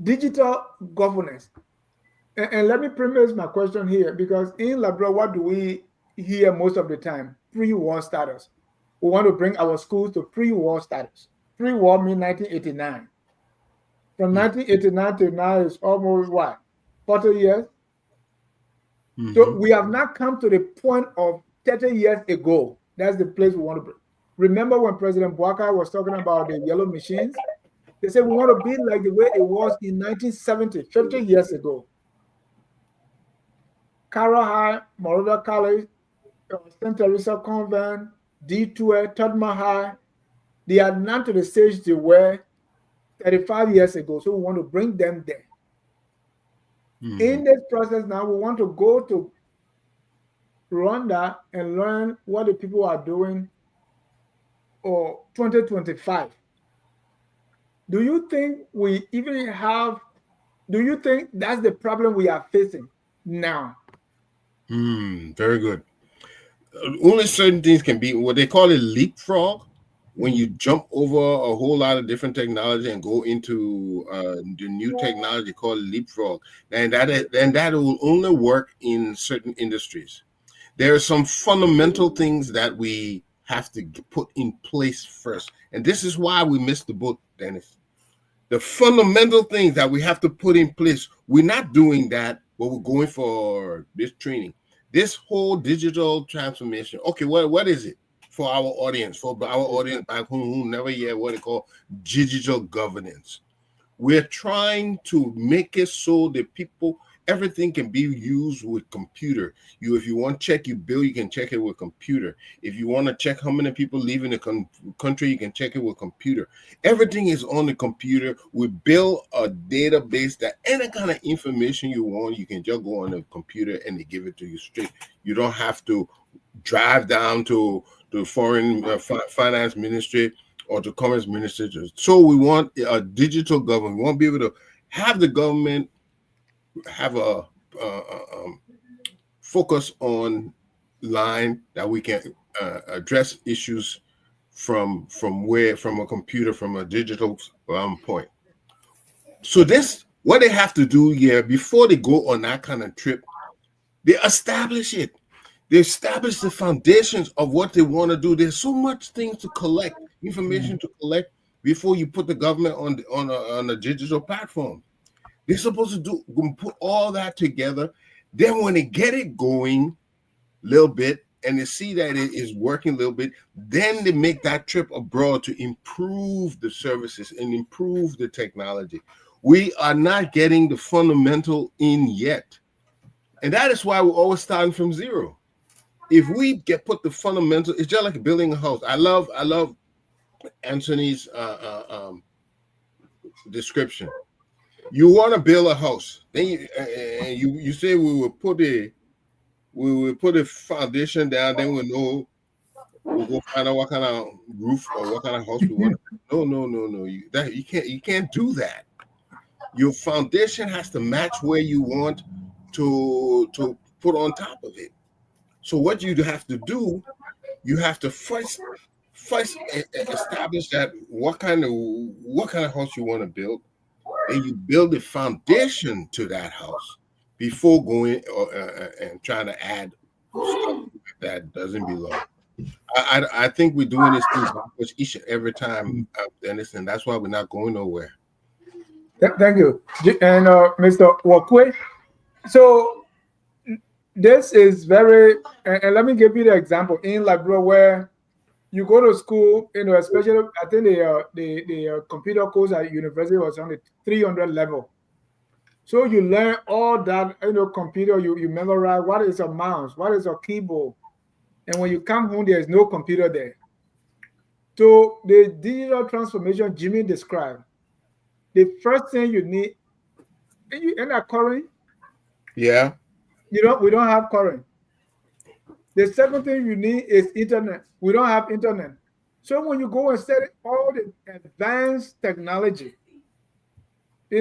digital governance. And let me premise my question here, because in Liberia, what do we hear most of the time? Pre-war status. We want to bring our schools to pre-war status. Pre-war means 1989. From 1989 to now is almost what? 40 years? Mm-hmm. So we have not come to the point of 30 years ago. That's the place we want to bring. Remember when President Bouaka was talking about the yellow machines? They said we want to be like the way it was in 1970, 50 years ago. Carroll High, Moreover College, St. Teresa Convent, D2, Todma High, they are not to the stage they were 35 years ago. So we want to bring them there. Mm-hmm. In this process now, we want to go to Rwanda and learn what the people are doing or 2025, do you think we even have, do you think that's the problem we are facing now? Very good. Only certain things can be what they call it leapfrog. When you jump over a whole lot of different technology and go into the new technology called leapfrog, and that will only work in certain industries. There are some fundamental things that we have to put in place first, and this is why we missed the boat, Dennis. The fundamental things that we have to put in place, we're not doing that, but we're going for this training, this whole digital transformation. Okay, what is it for our audience, back home who never hear what they call digital governance? We're trying to make it so that everything can be used with computer. If you want to check your bill, you can check it with computer. If you want to check how many people leave in the country, you can check it with computer. Everything is on the computer. We build a database that any kind of information you want, you can just go on the computer and they give it to you straight. You don't have to drive down to the foreign finance ministry or to commerce ministry. So we want a digital government. We want to be able to have the government have a focus on line that we can address issues from a computer, from a digital point. So this, what they have to do here before they go on that kind of trip, they establish it. They establish the foundations of what they want to do. There's so much things to collect, information to collect before you put the government on a digital platform. They're supposed to put all that together. Then when they get it going a little bit and they see that it is working a little bit, then they make that trip abroad to improve the services and improve the technology. We are not getting the fundamental in yet. And that is why we're always starting from zero. If we put the fundamental, it's just like building a house. I love Anthony's description. You want to build a house, then you say we will put a foundation down, then we'll go find out what kind of roof or what kind of house we want. No. You can't do that. Your foundation has to match where you want to put on top of it. So what you have to do, you have to first establish that what kind of house you want to build. And you build a foundation to that house before going and trying to add stuff that doesn't belong. I think we're doing this thing backwards each and every time, Dennis, and that's why we're not going nowhere. Thank you. And Mr. Wakwe, so this is very, and let me give you the example in Liberia where you go to school, especially I think the computer course at university was on the 300 level. So you learn all that, computer, you memorize what is a mouse, what is a keyboard. And when you come home, there's no computer there. So the digital transformation Jimmy described, the first thing you need, and that current? Yeah. We don't have current. The second thing you need is internet. We don't have internet. So when you go and set all the advanced technology, we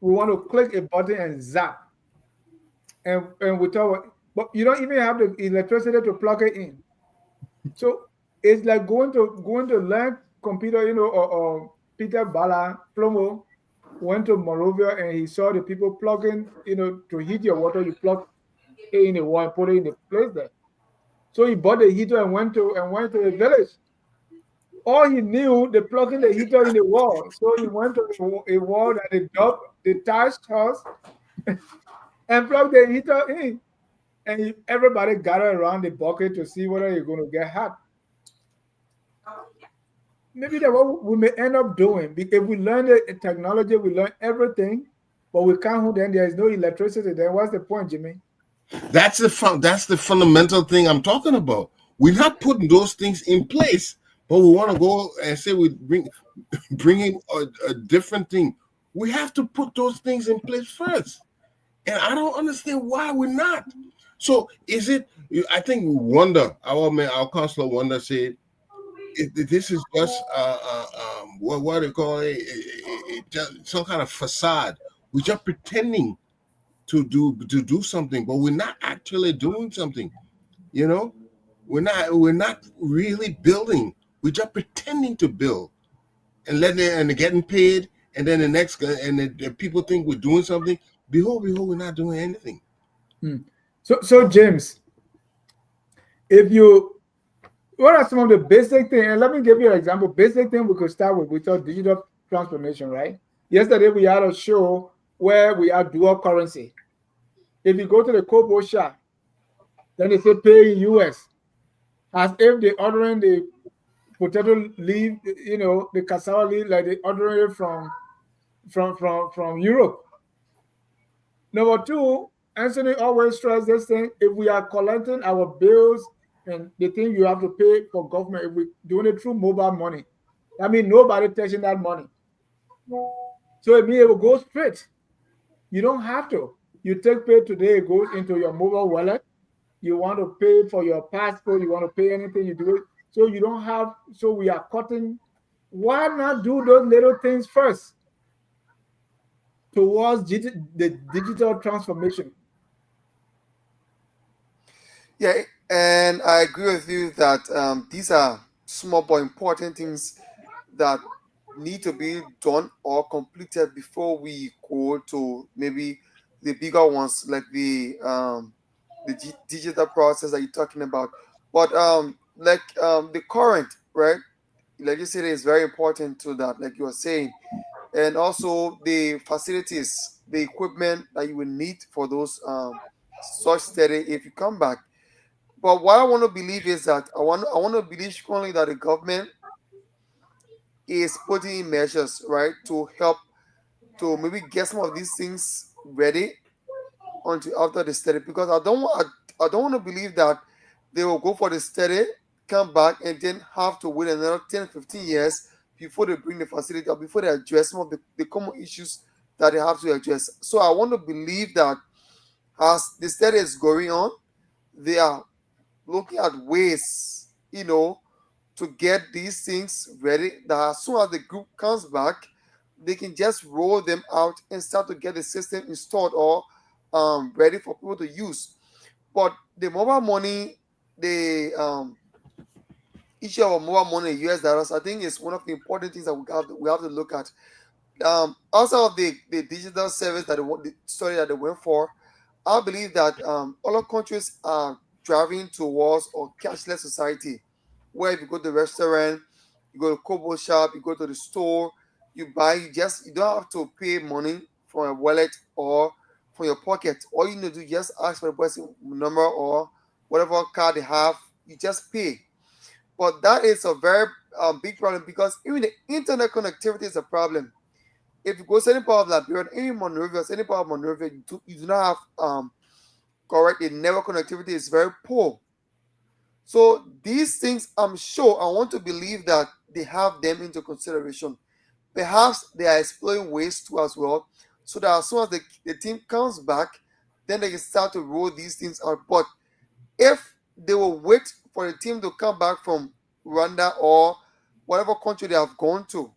want to click a button and zap. And we talk, but you don't even have the electricity to plug it in. So it's like going to learn computer, or Peter Bala Plomo went to Monrovia and he saw the people plugging, to heat your water, you plug it in the wall and put it in the place there. So he bought the heater and went to the village. All he knew, they plugging the heater in the wall. So he went to a wall that they dug, the thatched house, and plugged the heater in. And everybody gathered around the bucket to see whether you're going to get hot. Maybe that's what we may end up doing. Because if we learn the technology, we learn everything, but we can't, then there is no electricity. Then what's the point, Jimmy? That's the fundamental thing I'm talking about. We're not putting those things in place, but we want to go and say we bringing a different thing. We have to put those things in place first, and I don't understand why we're not. So is it? I think Wonder, our counselor Wonder said, this is just what do you call just some kind of facade. We're just pretending to do something, but we're not actually doing something. You know, we're not really building. We're just pretending to build and getting paid, and then the next and the people think we're doing something. Behold, we're not doing anything. So James, what are some of the basic things? And let me give you an example. Basic thing we could start with our digital transformation, right? Yesterday we had a show where we had dual currency. If you go to the Kobo shop, then they say pay in US, as if they're ordering the potato leaf, the cassava leaf, like they ordering it from Europe. Number two, Anthony always stressed this thing: if we are collecting our bills and the thing you have to pay for government, if we're doing it through mobile money, that means nobody touching that money. So it means it will go straight. You don't have to. You take pay today, it goes into your mobile wallet. You want to pay for your passport, you want to pay anything, you do it. So you don't have, so we are cutting. Why not do those little things first towards the digital transformation? Yeah, and I agree with you that these are small but important things that need to be done or completed before we go to maybe the bigger ones like the digital process that you're talking about. But the current, right? Electricity is very important to that, like you were saying, and also the facilities, the equipment that you will need for those such study if you come back. But what I want to believe is that I want to believe strongly that the government is putting in measures, right, to help to maybe get some of these things ready until after the study, because I don't want to believe that they will go for the study, come back, and then have to wait another 10, 15 years before they bring the facility or before they address some of the common issues that they have to address. So I want to believe that as the study is going on, they are looking at ways, to get these things ready, that as soon as the group comes back, they can just roll them out and start to get the system installed or ready for people to use. But the mobile money, the issue of mobile money in US dollars, I think is one of the important things that we have to look at. Also of the digital service the story that they went for, I believe that other countries are driving towards a cashless society, where if you go to the restaurant, you go to Kobo shop, you go to the store, you buy, you don't have to pay money from a wallet or from your pocket. All you need to do is just ask for the person number or whatever card they have, you just pay. But that is a very big problem, because even the internet connectivity is a problem. If you go to any part of Liberia, any part of Monrovia, you do not have correct. The network connectivity is very poor. So these things, I'm sure, I want to believe that they have them into consideration. Perhaps they are exploring ways too as well, so that as soon as the team comes back, then they can start to roll these things out. But if they will wait for the team to come back from Rwanda or whatever country they have gone to,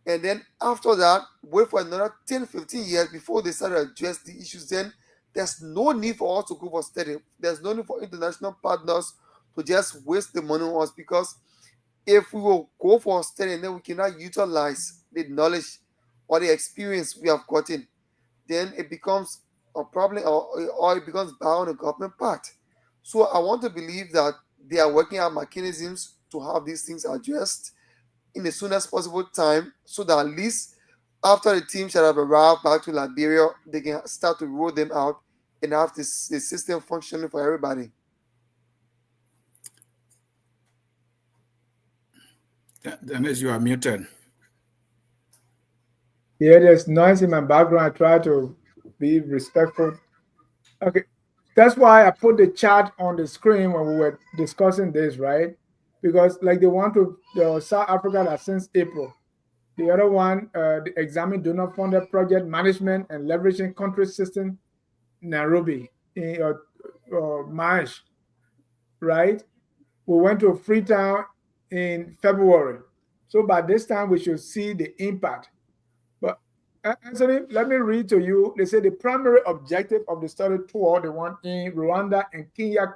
and then after that, wait for another 10, 15 years before they start to address the issues, then there's no need for us to go for study. There's no need for international partners to just waste the money on us, because if we will go for study and then we cannot utilize the knowledge or the experience we have gotten, then it becomes a problem, or it becomes bad on the government part. So I want to believe that they are working out mechanisms to have these things addressed in the soonest possible time, so that at least after the team shall have arrived back to Liberia, they can start to roll them out and have the system functioning for everybody. Dennis, you are muted. Yeah, there's noise in my background. I try to be respectful. Okay, that's why I put the chart on the screen when we were discussing this, right? Because like they want to, the South Africa that since April. The other one, the examine donor funded project management and leveraging country system, Nairobi, in March, right? We went to Freetown in February. So by this time, we should see the impact. But Anthony, let me read to you. They say the primary objective of the study tour, the one in Rwanda and Kenya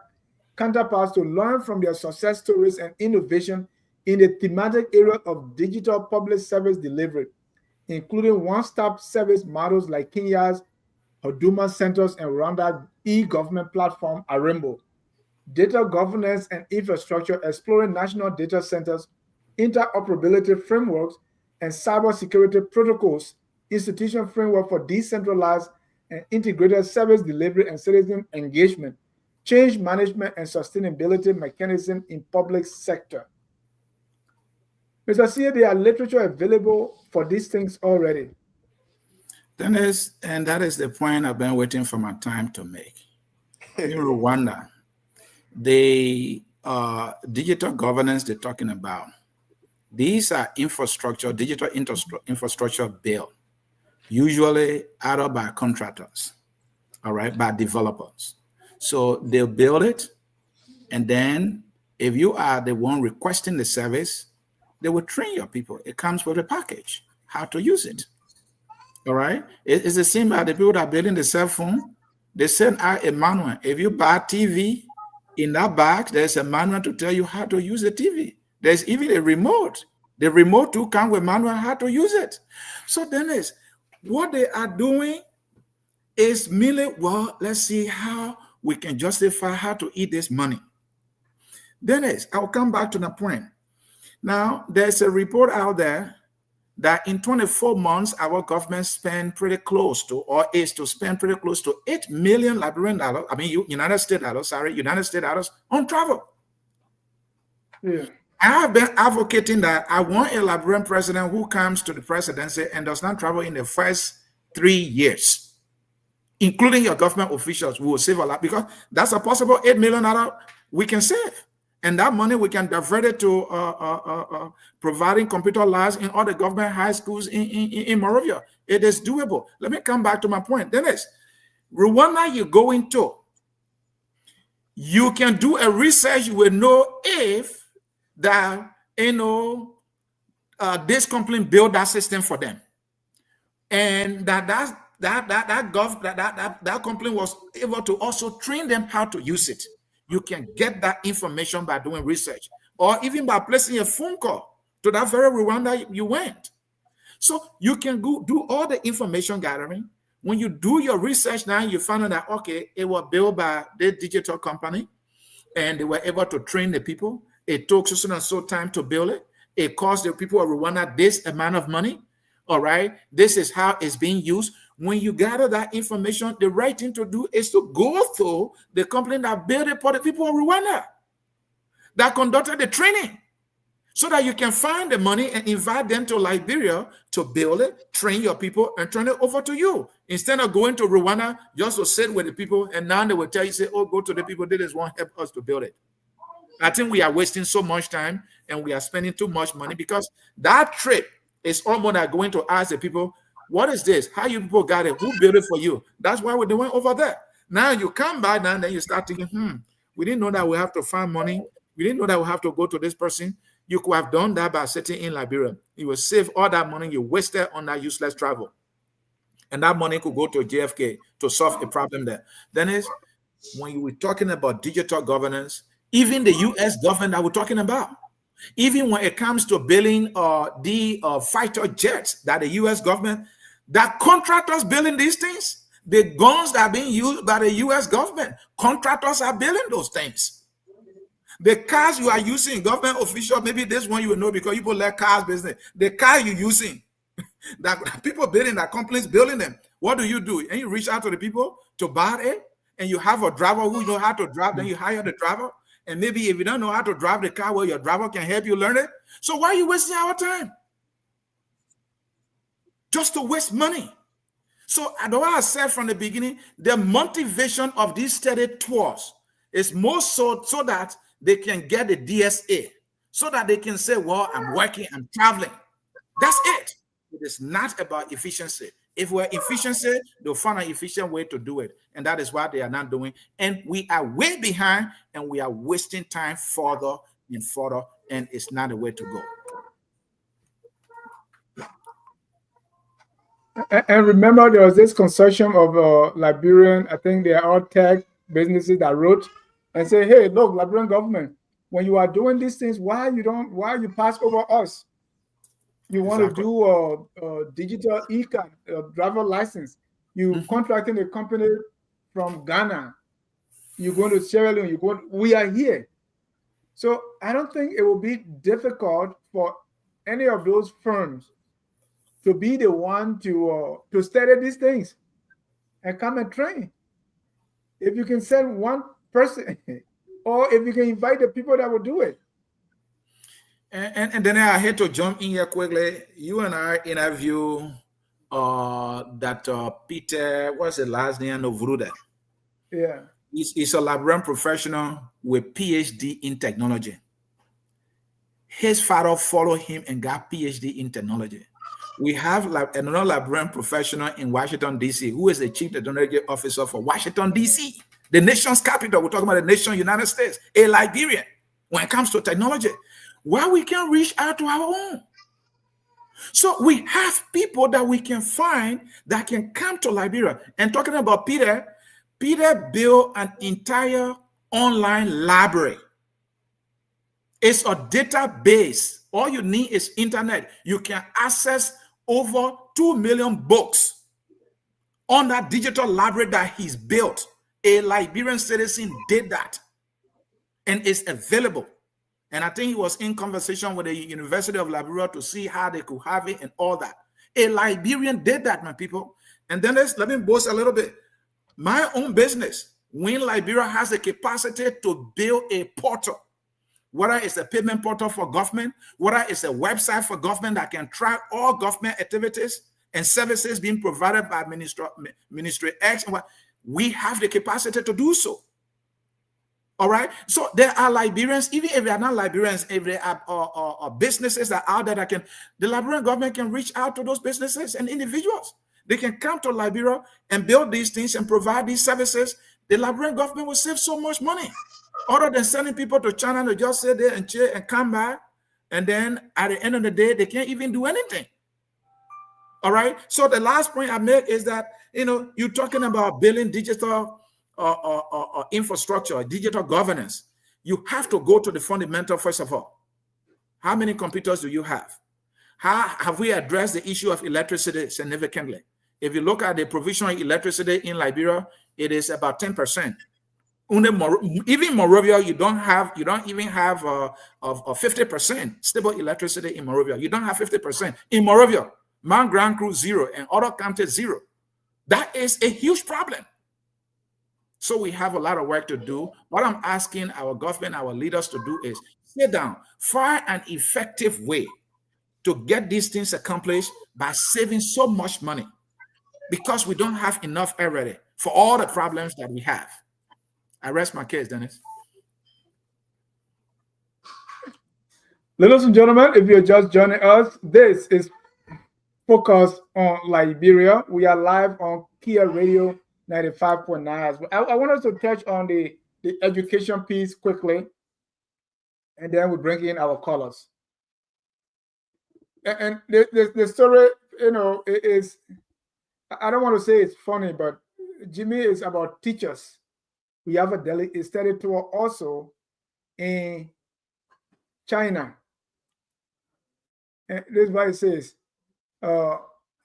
counterparts, to learn from their success stories and innovation in the thematic area of digital public service delivery, including one-stop service models like Kenya's Huduma Centers and Rwanda's e-government platform, Arembo. Data governance and infrastructure, exploring national data centers, interoperability frameworks, and cybersecurity protocols, institution framework for decentralized and integrated service delivery and citizen engagement, change management and sustainability mechanism in public sector. Mr. C, there are literature available for these things already. And that is the point I've been waiting for my time to make. In Rwanda, the digital governance they're talking about, these are digital infrastructure built, usually either by contractors, all right, by developers. So they'll build it, and then if you are the one requesting the service, they will train your people. It comes with a package, how to use it. All right. It's the same as the people that are building the cell phone. They send out a manual. If you buy TV, in that bag, there's a manual to tell you how to use the TV. There's even a remote. The remote too comes with manual how to use it. So Dennis, what they are doing is merely, well, let's see how we can justify how to eat this money. Dennis, I'll come back to the point. Now, there's a report out there that in 24 months, our government spent pretty close to, or is to spend pretty close to $8 million Liberian dollars, United States dollars on travel. Yeah. I have been advocating that I want a Liberian president who comes to the presidency and does not travel in the first 3 years, including your government officials who will save a lot, because that's a possible $8 million we can save. And that money we can divert it to providing computer labs in all the government high schools in Moravia. It is doable. Let me come back to my point. Dennis, Rwanda you go into, you can do a research, you will know if that, this company built that system for them. And that company was able to also train them how to use it. You can get that information by doing research, or even by placing a phone call to that very Rwanda you went. So you can go do all the information gathering. When you do your research now, you find out that, okay, it was built by the digital company, and they were able to train the people. It took so and so time to build it. It cost the people of Rwanda this amount of money. All right, this is how it's being used. When you gather that information, the right thing to do is to go through the company that built it for the people of Rwanda, that conducted the training, so that you can find the money and invite them to Liberia to build it, train your people, and turn it over to you. Instead of going to Rwanda just to sit with the people, and now they will tell you, say, oh, go to the people, they just won't help us to build it. I think we are wasting so much time and we are spending too much money, because that trip is almost like going to ask the people, what is this? How you people got it? Who built it for you? That's why we're doing over there. Now you come back now and then you start thinking, we didn't know that we have to find money. We didn't know that we have to go to this person. You could have done that by sitting in Liberia. You will save all that money you wasted on that useless travel. And that money could go to JFK to solve a problem there. Then when you were talking about digital governance, even the US government that we're talking about, even when it comes to building the fighter jets that the US government, that contractors building these things, the guns that are being used by the US government, contractors are building those things. The cars you are using, government official, maybe this one you will know because people like cars business. The car you're using, that people building, that companies building them. What do? And you reach out to the people to buy it, and you have a driver who know how to drive, then you hire the driver. And maybe if you don't know how to drive the car, well, your driver can help you learn it. So why are you wasting our time? Just to waste money. So the way I said from the beginning, the motivation of these study tours is more so that they can get the DSA, so that they can say, well, I'm working, I'm traveling. That's it. It is not about efficiency. If we're efficiency, they'll find an efficient way to do it. And that is what they are not doing. And we are way behind, and we are wasting time further in further, and it's not the way to go. And remember, there was this consortium of Liberian, I think they are all tech businesses that wrote and say, hey, look, Liberian government, when you are doing these things, why you pass over us? You want to do digital e-card, driver license. You contracting a company from Ghana. You're going to Sierra Leone. We are here. So I don't think it will be difficult for any of those firms to be the one to study these things and come and train. If you can send one person, or if you can invite the people that will do it. And then I had to jump in here quickly. You and I interview that Peter, what's the last name of Vruda? Yeah. He's a Liberian professional with PhD in technology. His father followed him and got PhD in technology. We have another Liberian professional in Washington, D.C., who is the chief technology officer for Washington, D.C., the nation's capital. We're talking about the nation, United States, a Liberian. When it comes to technology, why we can reach out to our own. So we have people that we can find that can come to Liberia. And talking about Peter built an entire online library. It's a database. All you need is internet. You can access over 2 million books on that digital library that he's built. A Liberian citizen did that, and it's available. And I think he was in conversation with the University of Liberia to see how they could have it and all that. A Liberian did that, my people. And then let me boast a little bit. My own business, when Liberia has the capacity to build a portal, whether it's a payment portal for government, whether it's a website for government that can track all government activities and services being provided by Ministry X, we have the capacity to do so. All right. So there are Liberians, even if they are not Liberians, if they are businesses that are out there that the Liberian government can reach out to those businesses and individuals. They can come to Liberia and build these things and provide these services. The Liberian government will save so much money, other than sending people to China to just sit there and chill and come back. And then at the end of the day, they can't even do anything. All right. So the last point I make is that, you're talking about building digital infrastructure, digital governance. You have to go to the fundamental first of all. How many computers do you have? How have we addressed the issue of electricity significantly? If you look at the provision of electricity in Liberia, it is about 10%. Even Monrovia, you don't even have 50% stable electricity in Monrovia. You don't have 50% in Monrovia. Mount Grand Cruz 0 and other counties 0. That is a huge problem. So we have a lot of work to do. What I'm asking our government, our leaders to do is sit down, find an effective way to get these things accomplished by saving so much money, because we don't have enough already for all the problems that we have. I rest my case, Dennis. Ladies and gentlemen, if you're just joining us, this is Focus on Liberia. We are live on Kear Radio 95.9. I want us to touch on the education piece quickly, and then we bring in our callers. And the story, is, I don't want to say it's funny, but Jimmy, is about teachers. We have a study tour also in China. And this is what it says.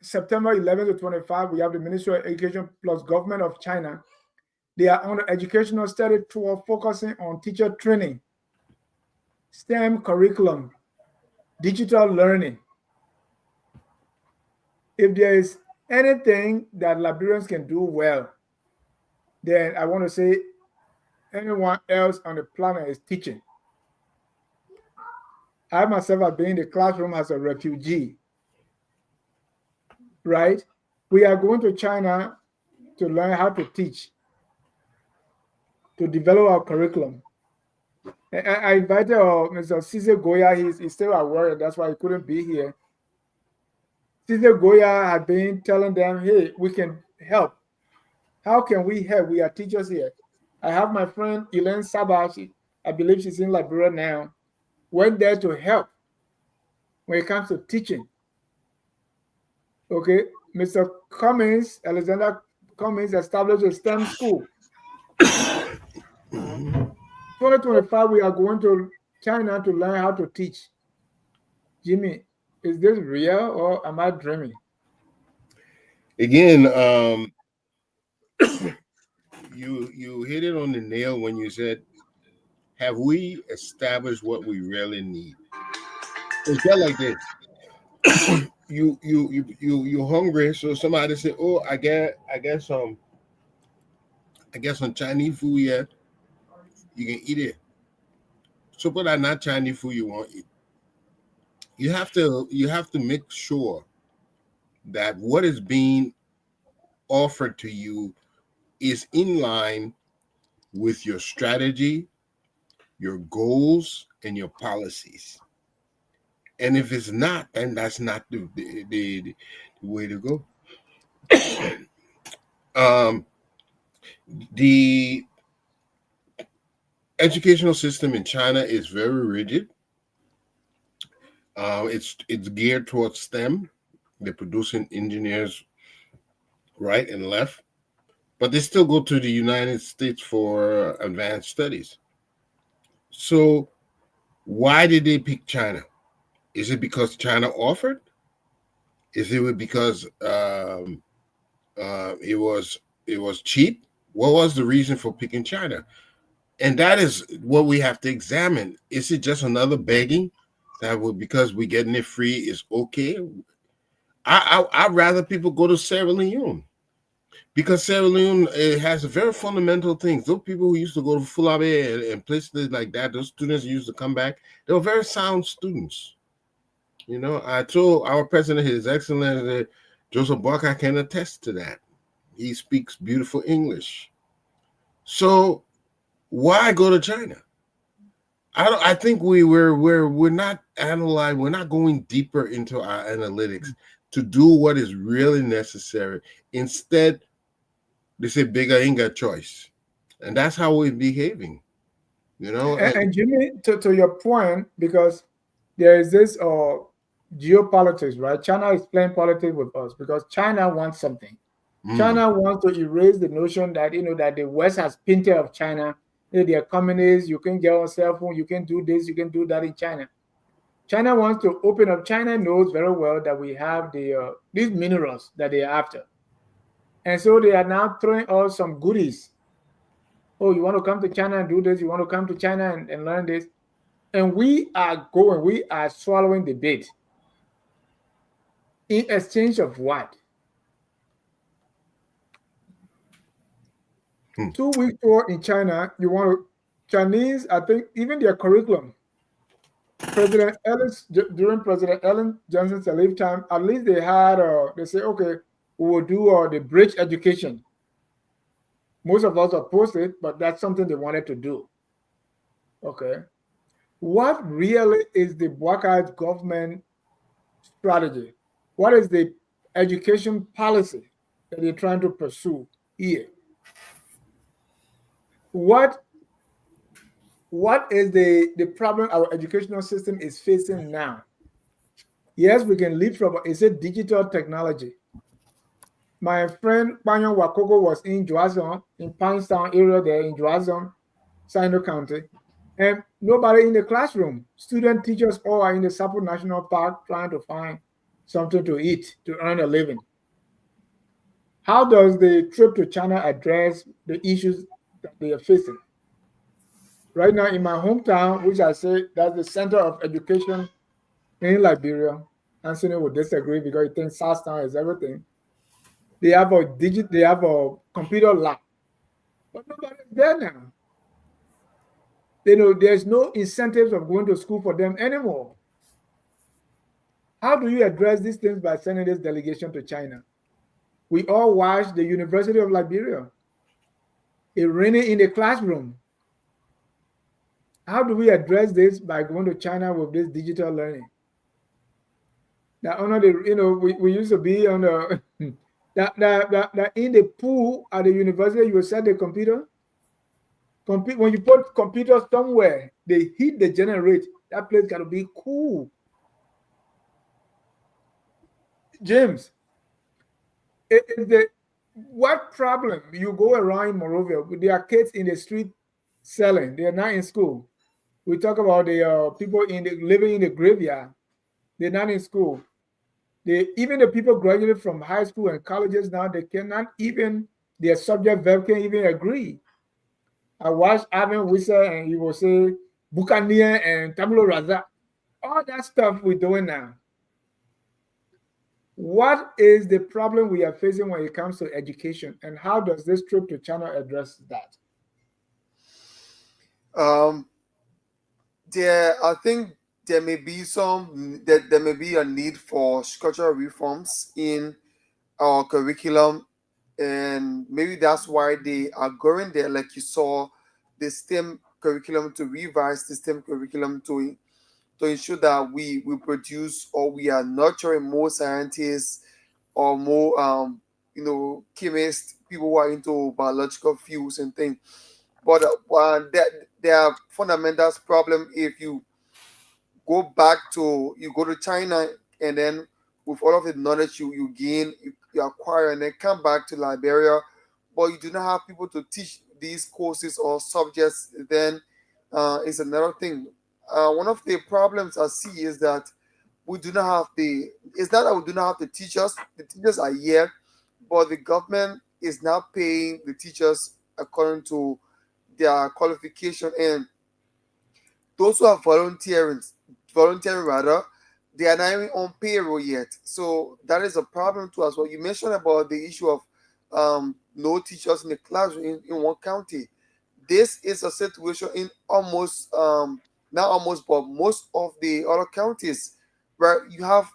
September 11 to 25, we have the Ministry of Education plus Government of China. They are on an educational study tour focusing on teacher training, STEM curriculum, digital learning. If there is anything that Liberians can do well, then I want to say anyone else on the planet is teaching. I myself have been in the classroom as a refugee, right? We are going to China to learn how to teach, to develop our curriculum. I invited Mr. Cesar Goya. He's still at work, that's why he couldn't be here. Cesar Goya had been telling them, hey, we can help. How can we help? We are teachers here. I have my friend Elaine Saba. I believe she's in Liberia now. went there to help when it comes to teaching. Okay, Mr. Cummings, Alexander Cummings, established a STEM school. 2025, we are going to China to learn how to teach. Jimmy, is this real or am I dreaming? Again, you hit it on the nail when you said, have we established what we really need? It's just like this. You're hungry, so somebody say, oh, I get some Chinese food here. You can eat it. So but that not Chinese food you want to eat. You have to make sure that what is being offered to you is in line with your strategy, your goals, and your policies. And if it's not, then that's not the way to go. The educational system in China is very rigid. It's geared towards STEM. They're producing engineers right and left, but they still go to the United States for advanced studies. So why did they pick China? Is it because China offered? Is it because it was cheap? What was the reason for picking China? And that is what we have to examine. Is it just another begging that because we're getting it free is okay? I'd rather people go to Sierra Leone, because Sierra Leone has a very fundamental things. Those people who used to go to Fulabe and places like that, those students used to come back. They were very sound students. You know, I told our president, His Excellency Joseph Boakai, can attest to that. He speaks beautiful English. So why go to China? I think we're not analyzing. We're not going deeper into our analytics to do what is really necessary. Instead, they say bigger ain't got choice, and that's how we're behaving. You know. And Jimmy, to your point, because there is this geopolitics, right? China is playing politics with us because China wants something. China wants to erase the notion that that the West has painted of China. They are communists. You can get on cell phone. You can do this. You can do that in China. China wants to open up. China knows very well that we have these minerals that they are after, and so they are now throwing us some goodies. Oh, you want to come to China and do this? You want to come to China and learn this? And we are swallowing the bait. In exchange of what? 2-week tour in China. You want to Chinese? I think even their curriculum. During President Ellen Johnson's lifetime, at least they had. They say, okay, we will do the bridge education. Most of us opposed it, but that's something they wanted to do. Okay, what really is the Boakai government strategy? What is the education policy that they're trying to pursue here? What is the problem our educational system is facing now? Yes, we can leap from it's a digital technology. My friend Banyan Wakoko was in Joazon, in Pinetown area there in Joazon, Sino County, and nobody in the classroom. Student teachers all are in the Sapo National Park trying to find something to eat to earn a living. How does the trip to China address the issues that they are facing? Right now in my hometown, which I say that's the center of education in Liberia, Anthony would disagree because he thinks Southtown is everything. They have a computer lab, but nobody's there now. There's no incentives of going to school for them anymore. How do you address these things by sending this delegation to China? We all watched the University of Liberia. It raining in the classroom. How do we address this by going to China with this digital learning? Now, we used to be on the that in the pool at the university, you will set the computer. When you put computer somewhere, they hit the generate. That place got to be cool. James, what problem you go around in Monrovia? There are kids in the street selling. They are not in school. We talk about the people living in the graveyard. They're not in school. Even the people graduated from high school and colleges now, they cannot even, their subject verb can't even agree. I watched Ivan Whistle and he will say Buccaneer and Tabula Raza. All that stuff we're doing now. What is the problem we are facing when it comes to education, and how does this trip to China address that? I think there may be there may be a need for structural reforms in our curriculum, and maybe that's why they are going there. Like you saw, the STEM curriculum, to revise the STEM curriculum to ensure that we produce, or we are nurturing more scientists, or more chemists, people who are into biological fuels and things. But there are fundamentals problem if you go to China, and then with all of the knowledge you gain, you acquire, and then come back to Liberia, but you do not have people to teach these courses or subjects, then it's another thing. One of the problems I see is that we do not have it's not that we do not have the teachers. The teachers are here, but the government is not paying the teachers according to their qualification, and those who are volunteering rather, they are not even on payroll yet. So that is a problem to us. Well, you mentioned about the issue of no teachers in the classroom in one county. This is a situation in almost not almost, but most of the other counties, where you have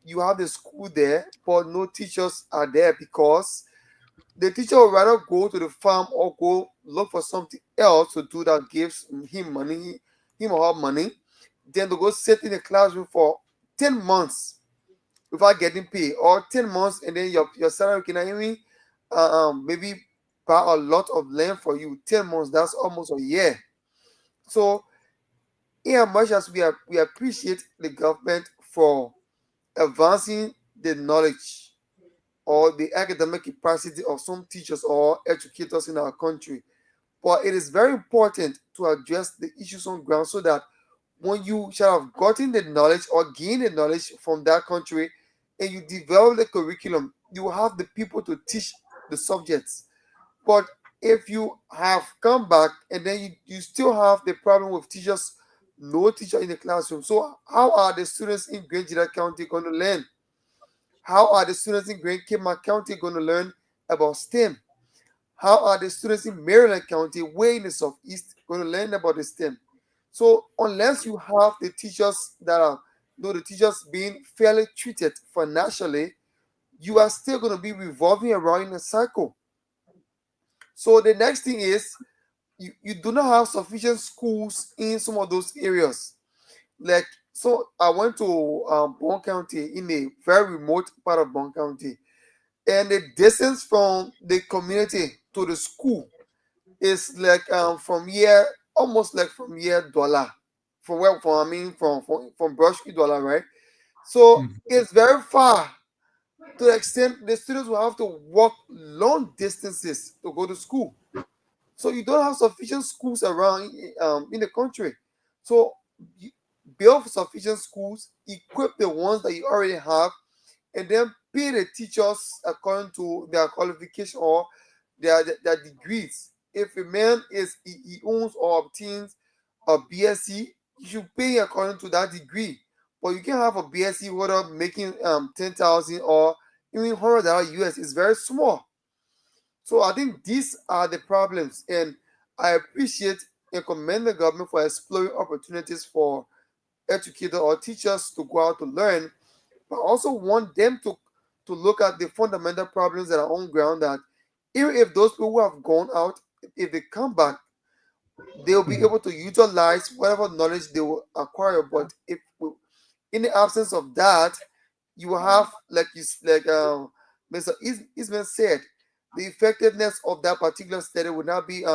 the school there, but no teachers are there, because the teacher would rather go to the farm or go look for something else to do that gives him or her money, than to go sit in the classroom for 10 months without getting paid, or 10 months and then your salary can even maybe buy a lot of land for you. 10 months, that's almost a year. So, in as much as we appreciate the government for advancing the knowledge or the academic capacity of some teachers or educators in our country, but it is very important to address the issues on ground, so that when you shall have gotten the knowledge or gained the knowledge from that country, and you develop the curriculum, you will have the people to teach the subjects. But if you have come back and then you still have the problem with teachers, no teacher in the classroom, so how are the students in Great Jida County going to learn? How are the students in Great Kima County going to learn about STEM? How are the students in Maryland County, way in the southeast, going to learn about the STEM? So unless you have the teachers the teachers being fairly treated financially, you are still going to be revolving around in a cycle. So the next thing is, you do not have sufficient schools in some of those areas. Like, so I went to Bon County, in a very remote part of Bon County, and the distance from the community to the school is like from here, almost like from here dollar, from where from I mean from Brushki dollar, right? So it's very far, to the extent the students will have to walk long distances to go to school. So you don't have sufficient schools around in the country. So build sufficient schools, equip the ones that you already have, and then pay the teachers according to their qualification or their degrees. If a man he owns or obtains a BSc, you should pay according to that degree. But you can have a BSc holder making 10,000 or even $100 US. Is very small. So I think these are the problems, and I appreciate and commend the government for exploring opportunities for educators or teachers to go out to learn, but I also want them to look at the fundamental problems that are on ground, that even if those people who have gone out, if they come back, they'll be able to utilize whatever knowledge they will acquire. But if in the absence of that, you will have, like Mr. Ismail said, the effectiveness of that particular study will not be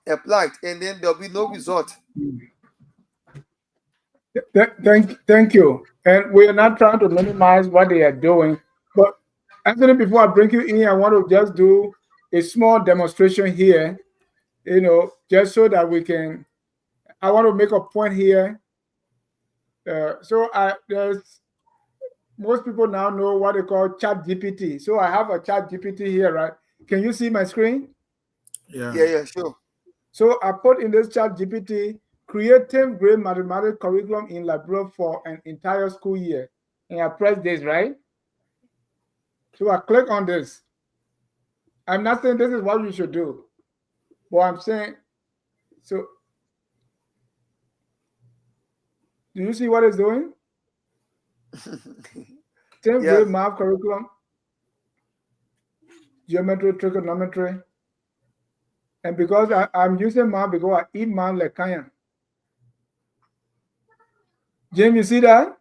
applied, and then there'll be no result. Thank you. And we are not trying to minimize what they are doing, but Anthony, before I bring you in, I want to just do a small demonstration here, just so that we can. I want to make a point here. There's most people now know what they call Chat GPT. So I have a Chat GPT here, right? Can you see my screen? Yeah, sure. So I put in this Chat GPT, create 10th grade mathematics curriculum in Liberia for an entire school year. And I press this, right? So I click on this. I'm not saying this is what you should do, but I'm saying, so do you see what it's doing? 10th grade math curriculum, geometry, trigonometry. And because I'm using math because I eat math like Kanya. Jim, you see that?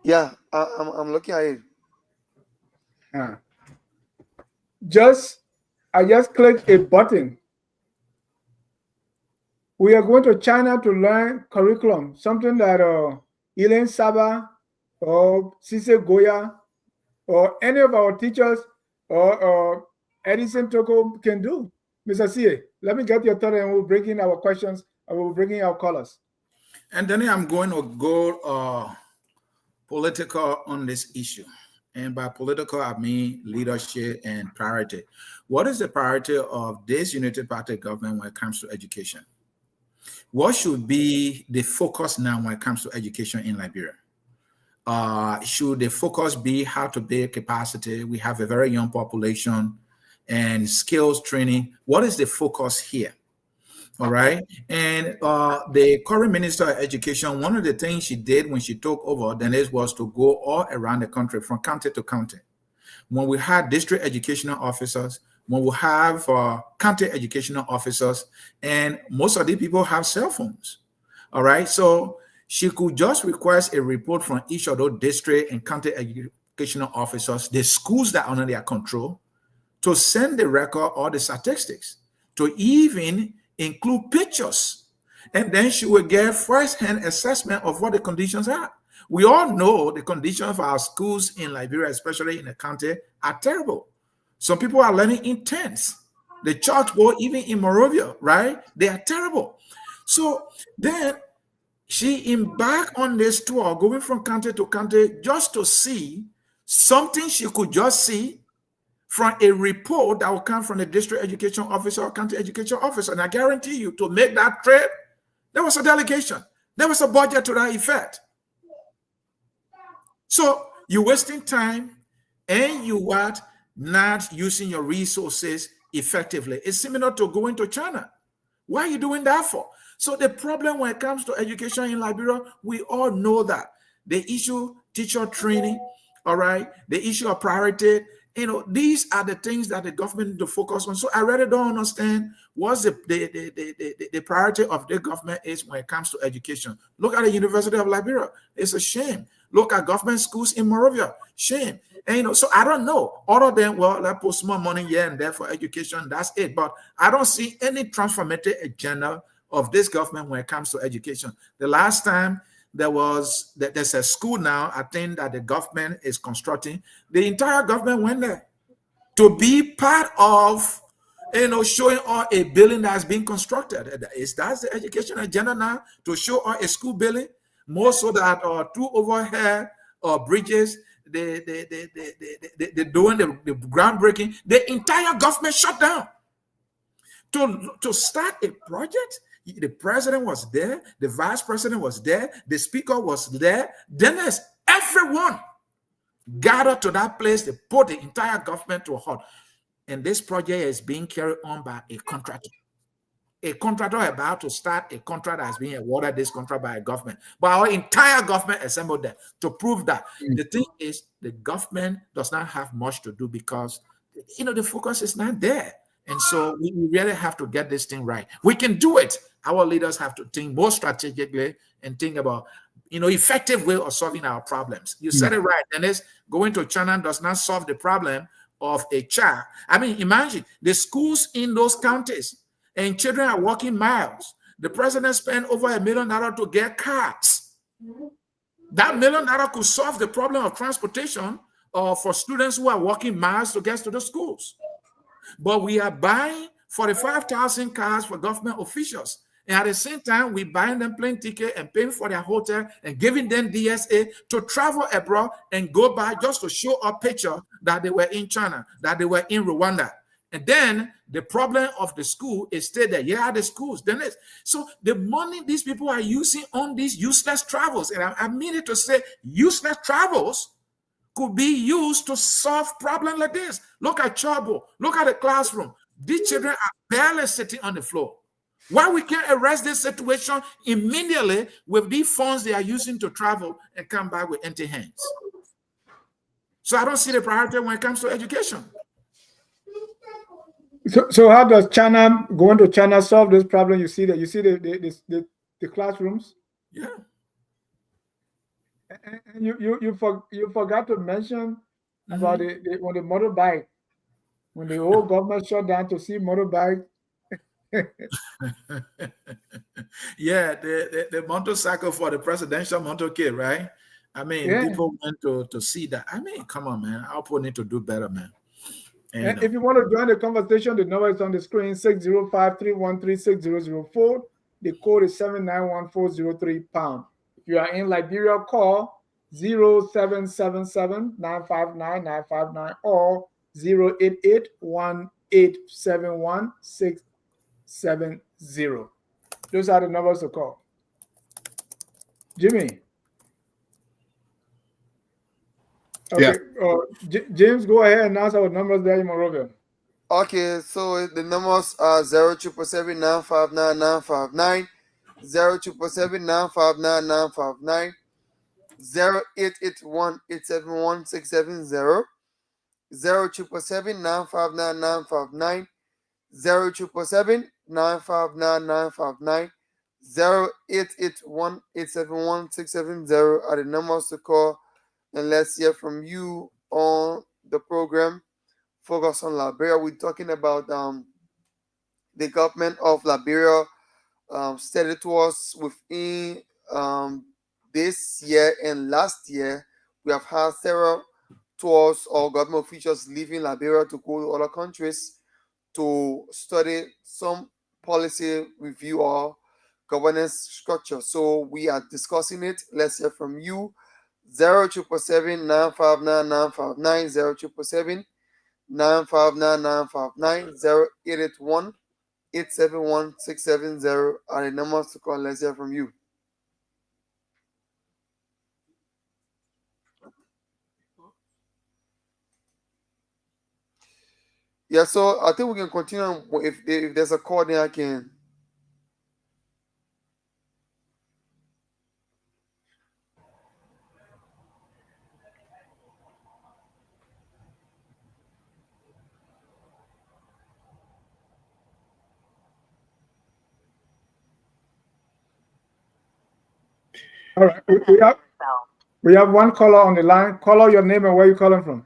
Yeah, I'm looking at it. I just click a button. We are going to China to learn curriculum, something that Elaine Saba or Cisse Goya or any of our teachers or Edison Toko can do. Mr. C.A., let me get your thought and we'll bring in our questions and we'll bring in our callers. And then I'm going to go political on this issue. And by political, I mean leadership and priority. What is the priority of this United Party government when it comes to education? What should be the focus now when it comes to education in Liberia? Should the focus be how to build capacity? We have a very young population and skills training. What is the focus here? All right. And the current Minister of Education, one of the things she did when she took over, then it was to go all around the country from county to county. When we had district educational officers, when we have county educational officers, and most of the people have cell phones. All right. So she could just request a report from each of those district and county educational officers, the schools that are under their control, to send the record or the statistics, to even include pictures. And then she will get first-hand assessment of what the conditions are. We all know the conditions of our schools in Liberia, especially in the county, are terrible. Some people are learning in tents. The chalkboard, even in Morovia, right? They are terrible. So then she embarked on this tour, going from county to county, just to see something she could just see from a report that will come from the district education officer or county education officer. And I guarantee you, to make that trip, there was a delegation. There was a budget to that effect. So you're wasting time and you are not using your resources effectively. It's similar to going to China. Why are you doing that for? So the problem when it comes to education in Liberia, we all know that. The issue, teacher training, all right, the issue of priority, these are the things that the government need to focus on. So I really don't understand what the priority of the government is when it comes to education. Look at the University of Liberia. It's a shame. Look at government schools in Morovia. Shame. And so I don't know. Other than, well, let's put small money here and there for education. That's it. But I don't see any transformative agenda of this government when it comes to education. The last time there's a school now, I think, that the government is constructing. The entire government went there to be part of, showing all a building that's being constructed. That's the education agenda now, to show all a school building, more so that two overhead bridges, they're doing the groundbreaking. The entire government shut down to start a project. The president was there, the vice president was there, the speaker was there. Then there's everyone gathered to that place. They put the entire government to a halt. And this project is being carried on by a contractor. A contractor about to start a contract that's being awarded this contract by a government. But our entire government assembled there to prove that. The thing is, the government does not have much to do because, the focus is not there. And so we really have to get this thing right. We can do it. Our leaders have to think more strategically and think about, effective way of solving our problems. You said it right. And it's going to China does not solve the problem of a child. I mean, imagine the schools in those counties and children are walking miles. The president spent over $1 million to get cars. That $1 million could solve the problem of transportation for students who are walking miles to get to the schools. But we are buying 45,000 cars for government officials. And at the same time, we're buying them plane ticket and paying for their hotel and giving them DSA to travel abroad and go by just to show a picture that they were in China, that they were in Rwanda. And then the problem of the school is still there. Yeah, the schools. So the money these people are using on these useless travels, and I mean it to say useless travels, could be used to solve problems like this. Look at Chabo. Look at the classroom. These children are barely sitting on the floor. Why we can't arrest this situation immediately with these funds they are using to travel and come back with empty hands? So I don't see the priority when it comes to education. So how does China, going to China, solve this problem? You see that the classrooms. Yeah. And you forgot to mention about when the motorbike, when the whole government shut down to see motorbike. Yeah, the motorcycle for the presidential motorcade, right? I mean, Yeah. people went to see that. I mean, come on, man. Our people need to do better, man. And if you want to join the conversation, the number is on the screen, 605-313-6004. The code is 791-403#. If you are in Liberia, call 0777-959-959 or 088-1871-670. Those are the numbers to call. Jimmy. Okay. Yeah. James, go ahead and announce our numbers there in Monrovia. Okay, so the numbers are 0777959 0777959 0881871-670 0777959 0777959 0881871-670 are the numbers to call. And let's hear from you on the program Focus on Liberia. We're talking about the government of Liberia stated to us within this year and last year. We have had several tours or government officials leaving Liberia to go to other countries to study some policy review or governance structure. So we are discussing it. Let's hear from you. 077759959 0881959 0881871-670 are the numbers to call. Let's hear from you. Yeah, so I think we can continue. If there's a call, then I can. All right. We have one caller on the line. Caller, your name and where you calling from.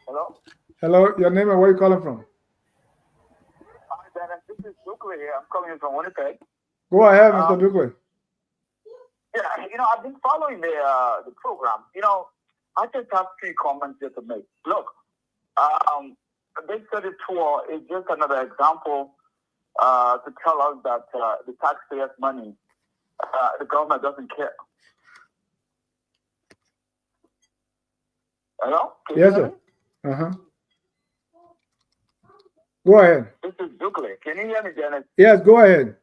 Hello? Hello, your name and where you calling from. Hi, Dennis. This is Dukle here. I'm calling in from Winnipeg. Go ahead, Mr. Dukle. Yeah, I've been following the program. I just have 3 comments here to make. Look, this study tour is just another example to tell us that the taxpayers' money, the government doesn't care. Hello? Yes, sir. Uh-huh. Go ahead. This is Dukle. Can you hear me, Dennis? Yes, go ahead.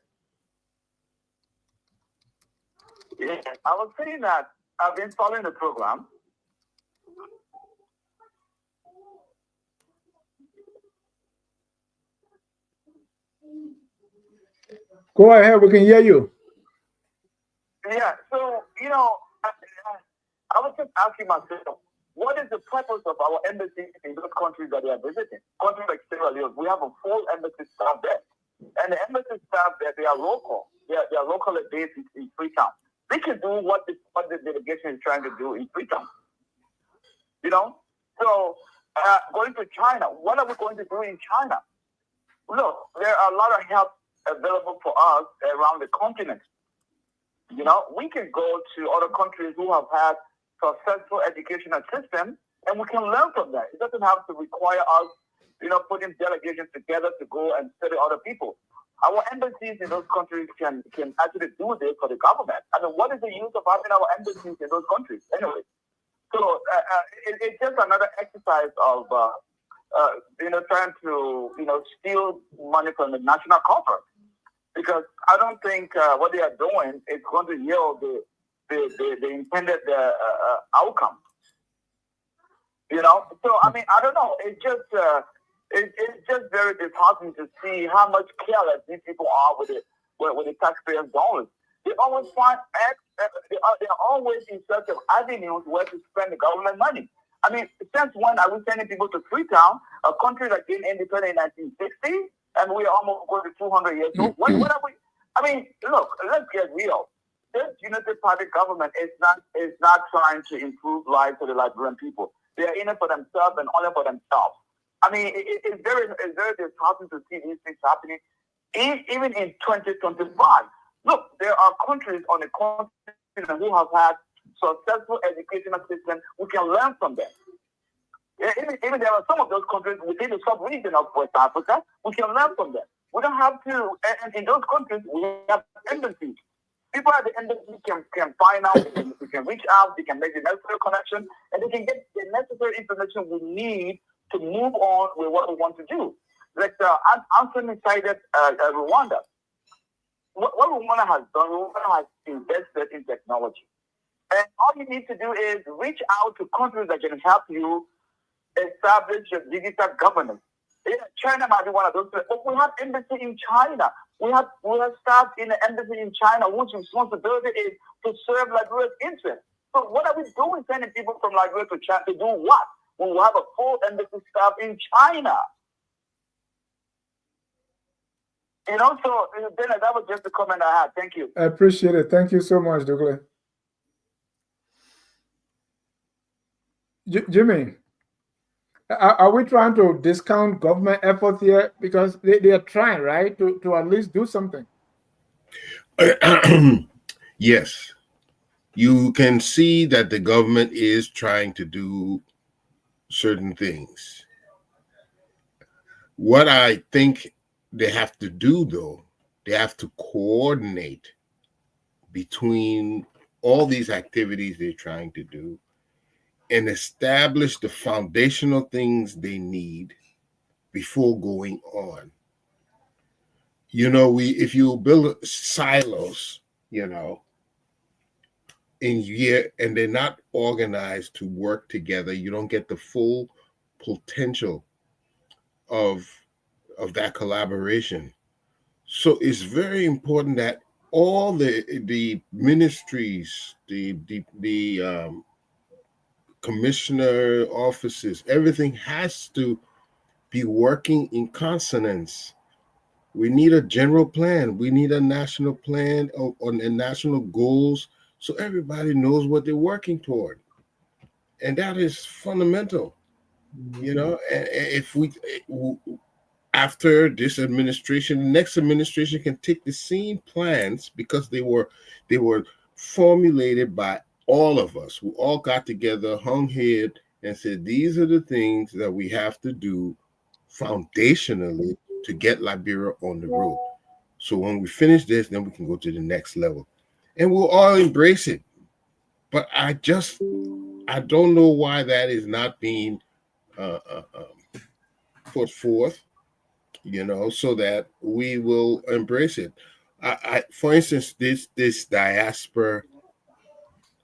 Yeah, I was saying that I've been following the program. Go ahead, we can hear you. Yeah, so, I was just asking myself, what is the purpose of our embassies in those countries that they are visiting? Countries like Sierra Leone, we have a full embassy staff there. And the embassy staff there, they are local. They are locally based in Freetown. They can do what the delegation is trying to do in Freetown. So, going to China, what are we going to do in China? look, there are a lot of help available for us around the continent. You know, we can go to other countries who have had successful educational systems, and we can learn from that. It doesn't have to require us, you know, putting delegations together to go and study other people. Our embassies in those countries can actually do this for the government. I mean, what is the use of having our embassies in those countries anyway? So it's just another exercise of, you know, trying to, you know, steal money from the national coffers. Because I don't think what they are doing is going to yield the intended outcome. You know, so I mean, I don't know. It's just very disheartening to see how much careless these people are with the taxpayers' dollars. They always find they're always in search of avenues where to spend the government money. I mean, since when are we sending people to Freetown, a country that gained independence in 1960, and we're almost going to 200 years old? When are we? I mean, look, let's get real. This Unity Party government is not trying to improve lives for the Liberian people. They are in it for themselves and only for themselves. I mean, it's very disheartening to see these things happening, even in 2025. Look, there are countries on the continent who have had successful educational systems. We can learn from them. Yeah, even there are some of those countries within the sub-region of West Africa, we can learn from them. We don't have to, and in those countries, we have embassies. People at the embassy can find out, they can reach out, they can make the necessary connection, and they can get the necessary information we need to move on with what we want to do. Like Anthony cited Rwanda. What Rwanda has done, Rwanda has invested in technology. And all you need to do is reach out to countries that can help you establish your digital governance. Yeah, China might be one of those, but we have embassy in China. We have staff in the embassy in China whose responsibility is to serve Liberia's interests. So what are we doing sending people from Liberia to China to do what? When we have a full embassy staff in China. You know, so then that was just the comment I had. Thank you. I appreciate it. Thank you so much, Douglas. Jimmy, are we trying to discount government efforts here? Because they are trying, right, to at least do something. Yes. You can see that the government is trying to do certain things. What I think they have to do, though, they have to coordinate between all these activities they're trying to do and establish the foundational things they need before going on. You know, if you build silos, you know, and they're not organized to work together, you don't get the full potential of that collaboration. So it's very important that all the ministries, the commissioner offices, everything has to be working in consonance. We need a general plan. We need a national plan on national goals, so everybody knows what they're working toward, and that is fundamental. You know, and if after this administration, the next administration can take the same plans, because they were formulated by all of us. We all got together, hung head, and said, these are the things that we have to do foundationally to get Liberia on the road. So when we finish this, then we can go to the next level. And we'll all embrace it. But I don't know why that is not being put forth, you know, so that we will embrace it. For instance, this diaspora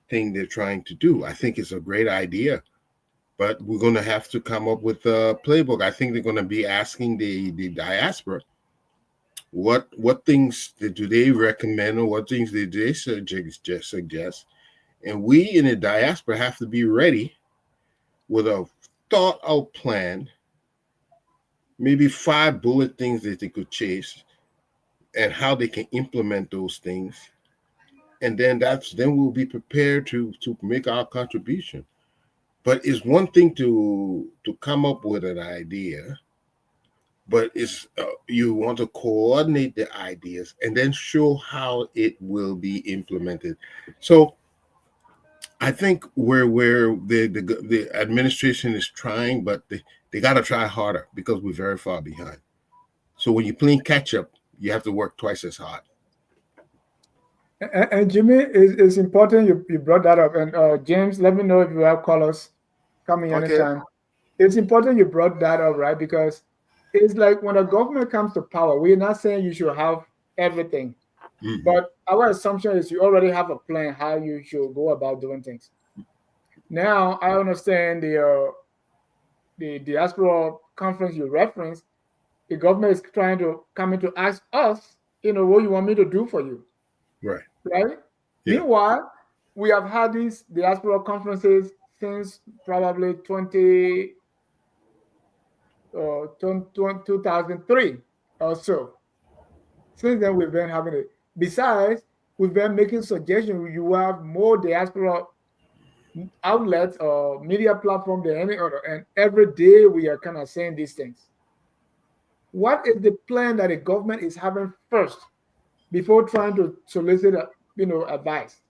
thing they're trying to do, I think it's a great idea, but we're going to have to come up with a playbook. I think they're going to be asking the diaspora what things do they recommend, or what things did they suggest, and we in the diaspora have to be ready with a thought out plan, maybe 5 bullet things that they could chase, and how they can implement those things. And then we'll be prepared to make our contribution. But it's one thing to come up with an idea, but it's you want to coordinate the ideas and then show how it will be implemented. So I think where the administration is trying, but they got to try harder because we're very far behind. So when you're playing catch up, you have to work twice as hard. And Jimmy, it's important you brought that up. And James, let me know if you have callers coming anytime. It's important you brought that up, right? Because it's like when a government comes to power, we're not saying you should have everything. Mm-hmm. But our assumption is you already have a plan how you should go about doing things. Now, I understand the diaspora conference you referenced. The government is trying to come in to ask us, what you want me to do for you. Right. Right? Yeah. Meanwhile, we have had these diaspora conferences since probably 2003 or so. Since then, we've been having it. Besides, we've been making suggestions. You have more diaspora outlets or media platforms than any other. And every day we are kind of saying these things. What is the plan that the government is having first before trying to solicit, advice?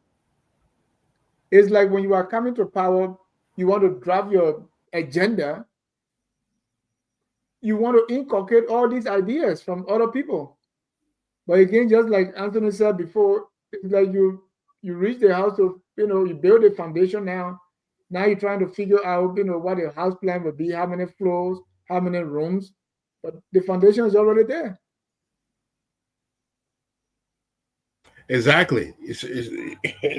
It's like when you are coming to power, you want to drive your agenda. You want to inculcate all these ideas from other people. But again, just like Anthony said before, it's like you reach the house of, you build a foundation now. Now you're trying to figure out, what your house plan would be, how many floors, how many rooms. But the foundation is already there. Exactly.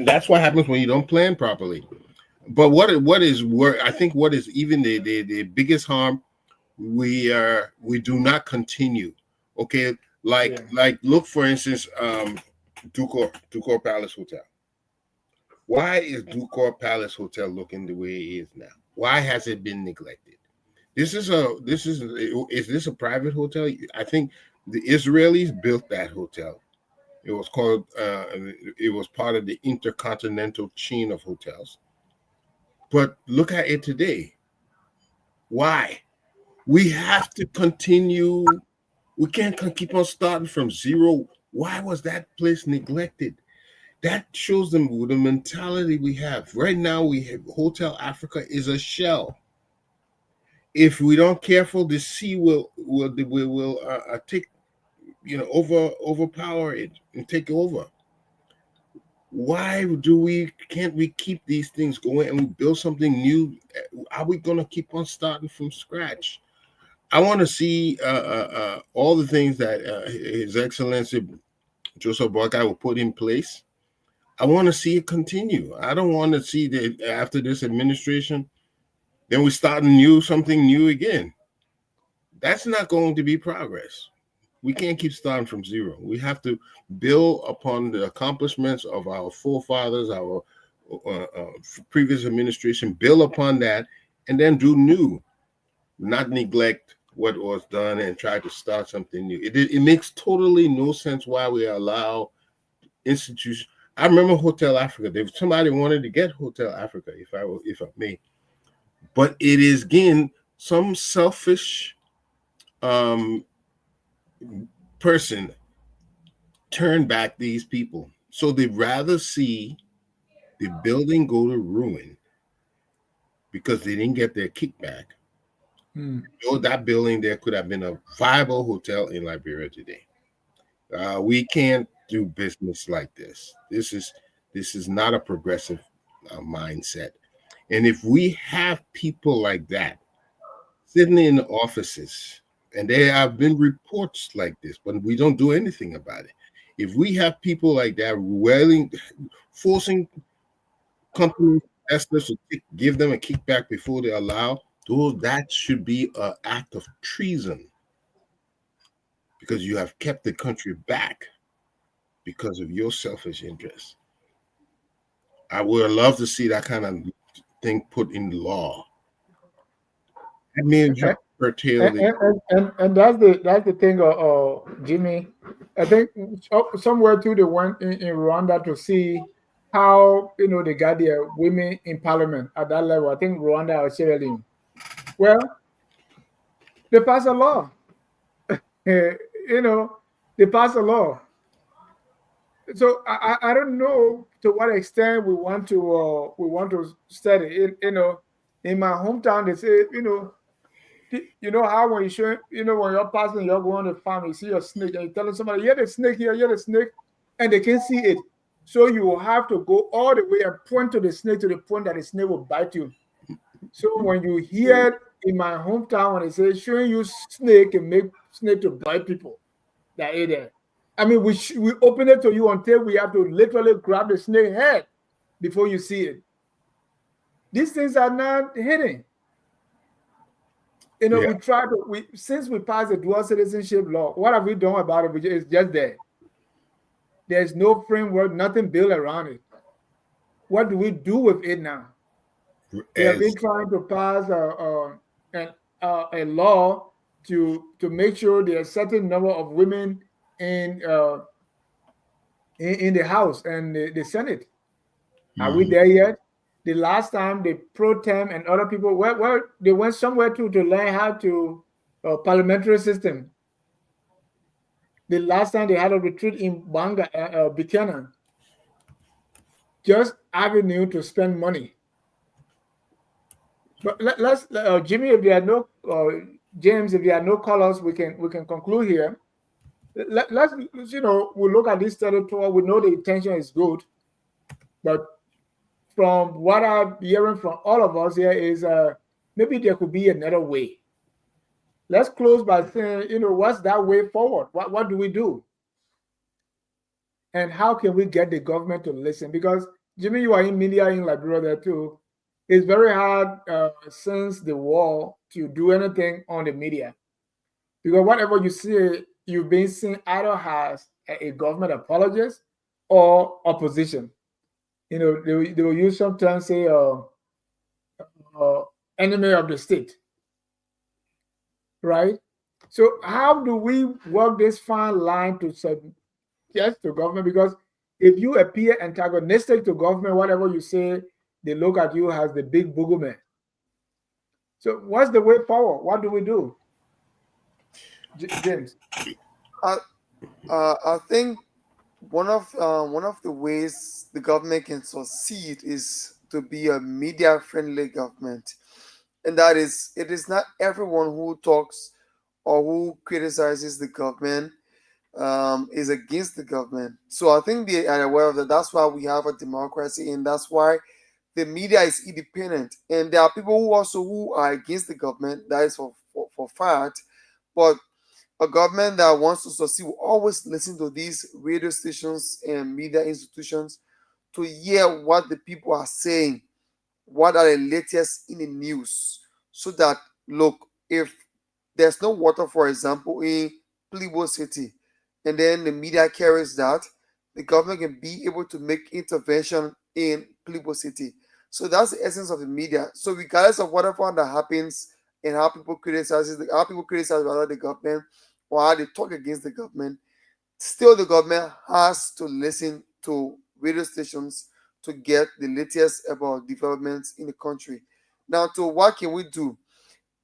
That's what happens when you don't plan properly. But what is I think what is even the biggest harm, we do not continue. Okay, like look for instance, Ducor Palace Hotel. Why is Ducor Palace Hotel looking the way it is now? Why has it been neglected? Is this a private hotel? I think the Israelis built that hotel. It was called, it was part of the intercontinental chain of hotels. But look at it today. Why? We have to continue. We can't keep on starting from zero. Why was that place neglected? That shows them the mentality we have. Right now, we have Hotel Africa is a shell. If we don't careful, the sea will take, overpower it and take over. Why can't we keep these things going and we build something new? Are we going to keep on starting from scratch? I want to see all the things that His Excellency Joseph Boakai will put in place. I want to see it continue. I don't want to see that after this administration, then we start something new again. That's not going to be progress. We can't keep starting from zero. We have to build upon the accomplishments of our forefathers, our previous administration, build upon that, and then do new, not neglect what was done and try to start something new. It makes totally no sense why we allow institutions. I remember Hotel Africa. If somebody wanted to get Hotel Africa, if I may, but it is again some selfish person turn back these people. So they'd rather see the building go to ruin because they didn't get their kickback. That building there could have been a viable hotel in Liberia today. We can't do business like this. This is not a progressive mindset. And if we have people like that sitting in the offices, and there have been reports like this, but we don't do anything about it. If we have people like that forcing companies, investors to give them a kickback before they allow, that should be an act of treason because you have kept the country back because of your selfish interests. I would love to see that kind of thing put in law. I mean, and that's the thing, Jimmy. I think somewhere too they went in Rwanda to see how they got their women in parliament at that level. I think Rwanda or Sierra Leone. Well, they passed a law you know, they pass a law. So I don't know to what extent we want to study it. You know, in my hometown they say, you know how when you show, when you're passing, you're going to the farm, you see a snake, and you're telling somebody, "You're the snake here, you're the snake," and they can't see it. So you will have to go all the way and point to the snake to the point that the snake will bite you. So when you hear in my hometown when they say showing you snake and make snake to bite people that are there. I mean, we open it to you until we have to literally grab the snake head before you see it. These things are not hidden. Yeah. We try to since we passed the dual citizenship law, what have we done about it? It's just there. There's no framework, nothing built around it. What do we do with it now? We have been trying to pass a law to make sure there's a certain number of women in in the House and the Senate. Are we there yet? The last time the pro tem and other people, where they went somewhere to learn how to parliamentary system. The last time they had a retreat in Buchanan, just avenue to spend money. But let's Jimmy, if there are no James, if there are no callers, we can conclude here. Let's we look at this study tour. We know the intention is good, but from what I'm hearing from all of us here is maybe there could be another way. Let's close by saying, what's that way forward? What do we do? And how can we get the government to listen? Because Jimmy, you are in media in Liberia there too. It's very hard since the war to do anything on the media. Because whatever you see, you've been seen either as a government apologist or opposition. They will use sometimes say enemy of the state, right? So how do we work this fine line to suggest to government? Because if you appear antagonistic to government, whatever you say, they look at you as the big boogeyman. So what's the way forward? What do we do, James? I think one of the ways the government can succeed is to be a media friendly government, and that is, it is not everyone who talks or who criticizes the government is against the government. So I think they are aware of that. That's why we have a democracy, and that's why the media is independent. And there are people who are against the government. That is for fact. But a government that wants to succeed will always listen to these radio stations and media institutions to hear what the people are saying, what are the latest in the news, so that, look, if there's no water, for example, in Plibo City, and then the media carries that, the government can be able to make intervention in Plibo City. So that's the essence of the media. So regardless of whatever that happens and how people criticize the government or how they talk against the government, still the government has to listen to radio stations to get the latest about developments in the country. Now, to what can we do?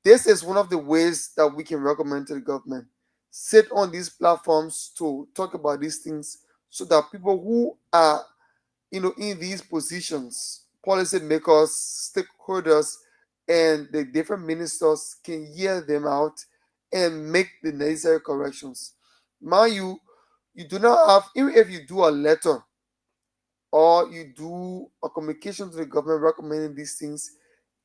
This is one of the ways that we can recommend to the government. Sit on these platforms to talk about these things so that people who are in these positions, policymakers, stakeholders, and the different ministers can hear them out and make the necessary corrections. Mind you do not have, even if you do a letter or you do a communication to the government recommending these things,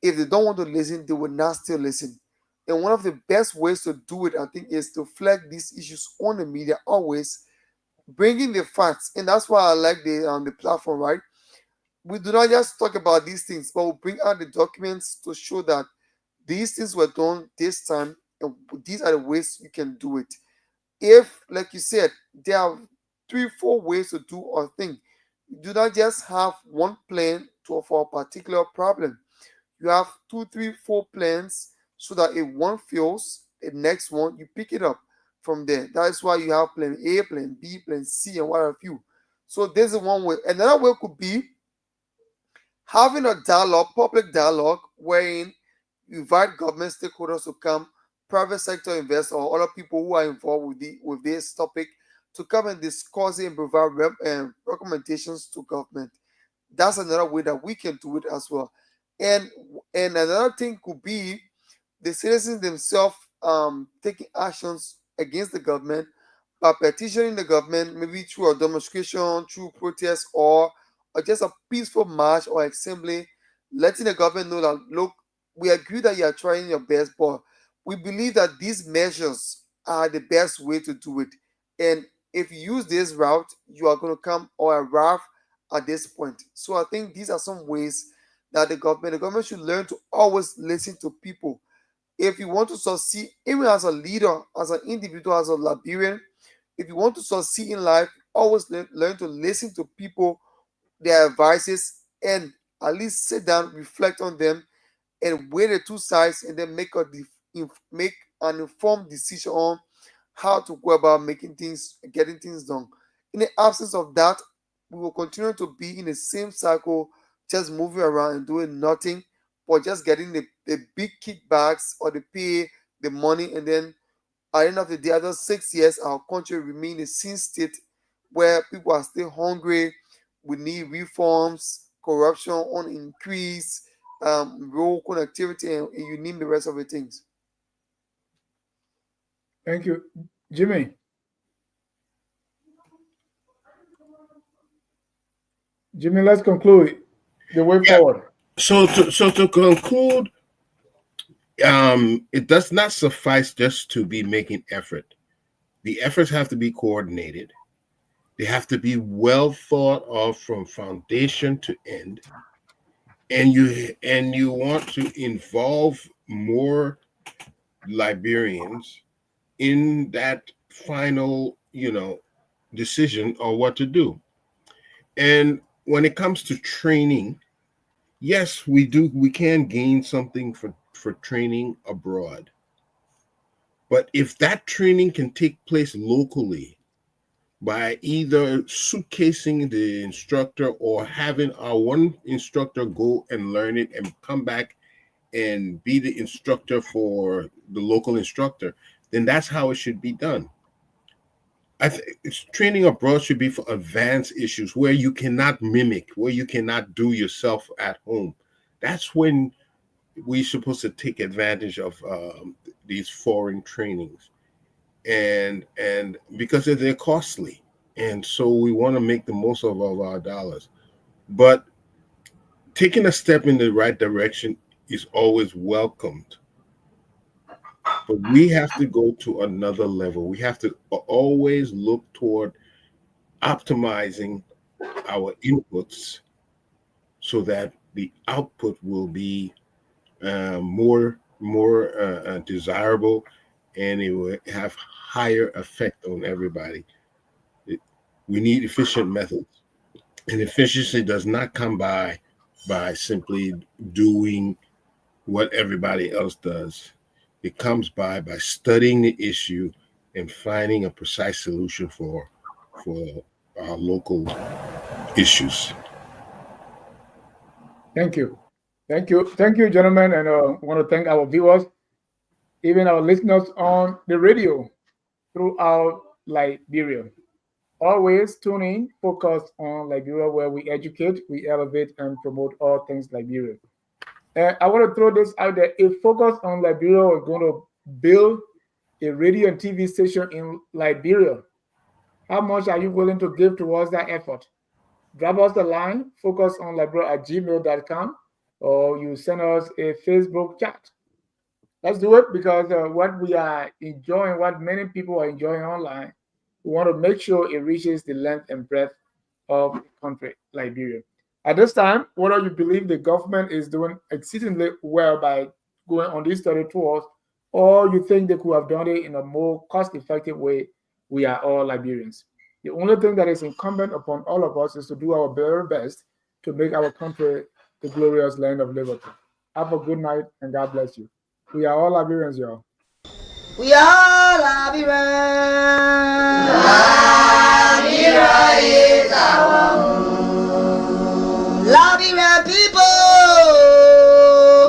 if they don't want to listen, they will not still listen. And one of the best ways to do it, I think, is to flag these issues on the media, always bringing the facts. And that's why I like the platform, right? We do not just talk about these things, but we bring out the documents to show that these things were done this time, and these are the ways you can do it. If, like you said, there are 3-4 ways to do a thing, you do not just have one plan for a particular problem. You have 2, 3, 4 plans, so that if one fails, the next one you pick it up from there. That is why you have plan A, plan B, plan C, and what have you. So this is one way. Another way could be having a dialogue, public dialogue, wherein you invite government stakeholders to come private sector investors or other people who are involved with this topic to come and discuss it and provide recommendations to government. That's another way that we can do it as well. And another thing could be the citizens themselves taking actions against the government by petitioning the government, maybe through a demonstration, through protest, or just a peaceful march or assembly, letting the government know that, look, we agree that you are trying your best, but we believe that these measures are the best way to do it. And if you use this route, you are going to come or arrive at this point. So I think these are some ways that the government should learn to always listen to people. If you want to succeed, even as a leader, as an individual, as a Liberian, if you want to succeed in life, always learn to listen to people, their advices, and at least sit down, reflect on them, and weigh the two sides, and then make an informed decision on how to go about getting things done. In the absence of that, we will continue to be in the same cycle, just moving around and doing nothing, but just getting the big kickbacks or the pay, the money, and then at the end of the day, after 6 years, our country remain the same state where people are still hungry. We need reforms, corruption on increase, road connectivity, and you name the rest of the things. Thank you. Jimmy. Jimmy, let's conclude the way forward. So to conclude, it does not suffice just to be making effort. The efforts have to be coordinated. They have to be well thought of from foundation to end. And you want to involve more Liberians in that final, decision on what to do. And when it comes to training, yes, we can gain something for training abroad. But if that training can take place locally by either suitcasing the instructor or having our one instructor go and learn it and come back and be the instructor for the local instructor, then that's how it should be done. Training abroad should be for advanced issues where you cannot mimic, where you cannot do yourself at home. That's when we're supposed to take advantage of these foreign trainings, and because they're costly, and so we want to make the most of our dollars. But taking a step in the right direction is always welcomed. But we have to go to another level. We have to always look toward optimizing our inputs so that the output will be more desirable, and it will have higher effect on everybody. We need efficient methods, and efficiency does not come by simply doing what everybody else does. It comes by studying the issue and finding a precise solution for our local issues. Thank you, gentlemen, and I want to thank our viewers, even our listeners on the radio throughout Liberia. Always tune in, focus on Liberia, where we educate, we elevate, and promote all things Liberia. I want to throw this out there. A Focus on Liberia is going to build a radio and TV station in Liberia. How much are you willing to give towards that effort? Drop us the line, focusonliberia@gmail.com, or you send us a Facebook chat. Let's do it, because what we are enjoying, what many people are enjoying online, we want to make sure it reaches the length and breadth of the country, Liberia. At this time, whether you believe the government is doing exceedingly well by going on these study tours, or you think they could have done it in a more cost-effective way, we are all Liberians. The only thing that is incumbent upon all of us is to do our very best to make our country the glorious land of liberty. Have a good night, and God bless you. We are all Liberians, y'all. We are Liberians. Liberia is our home. Liberia people.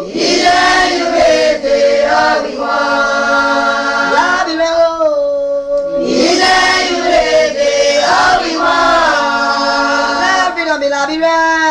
Liberia, you are the one. Liberia.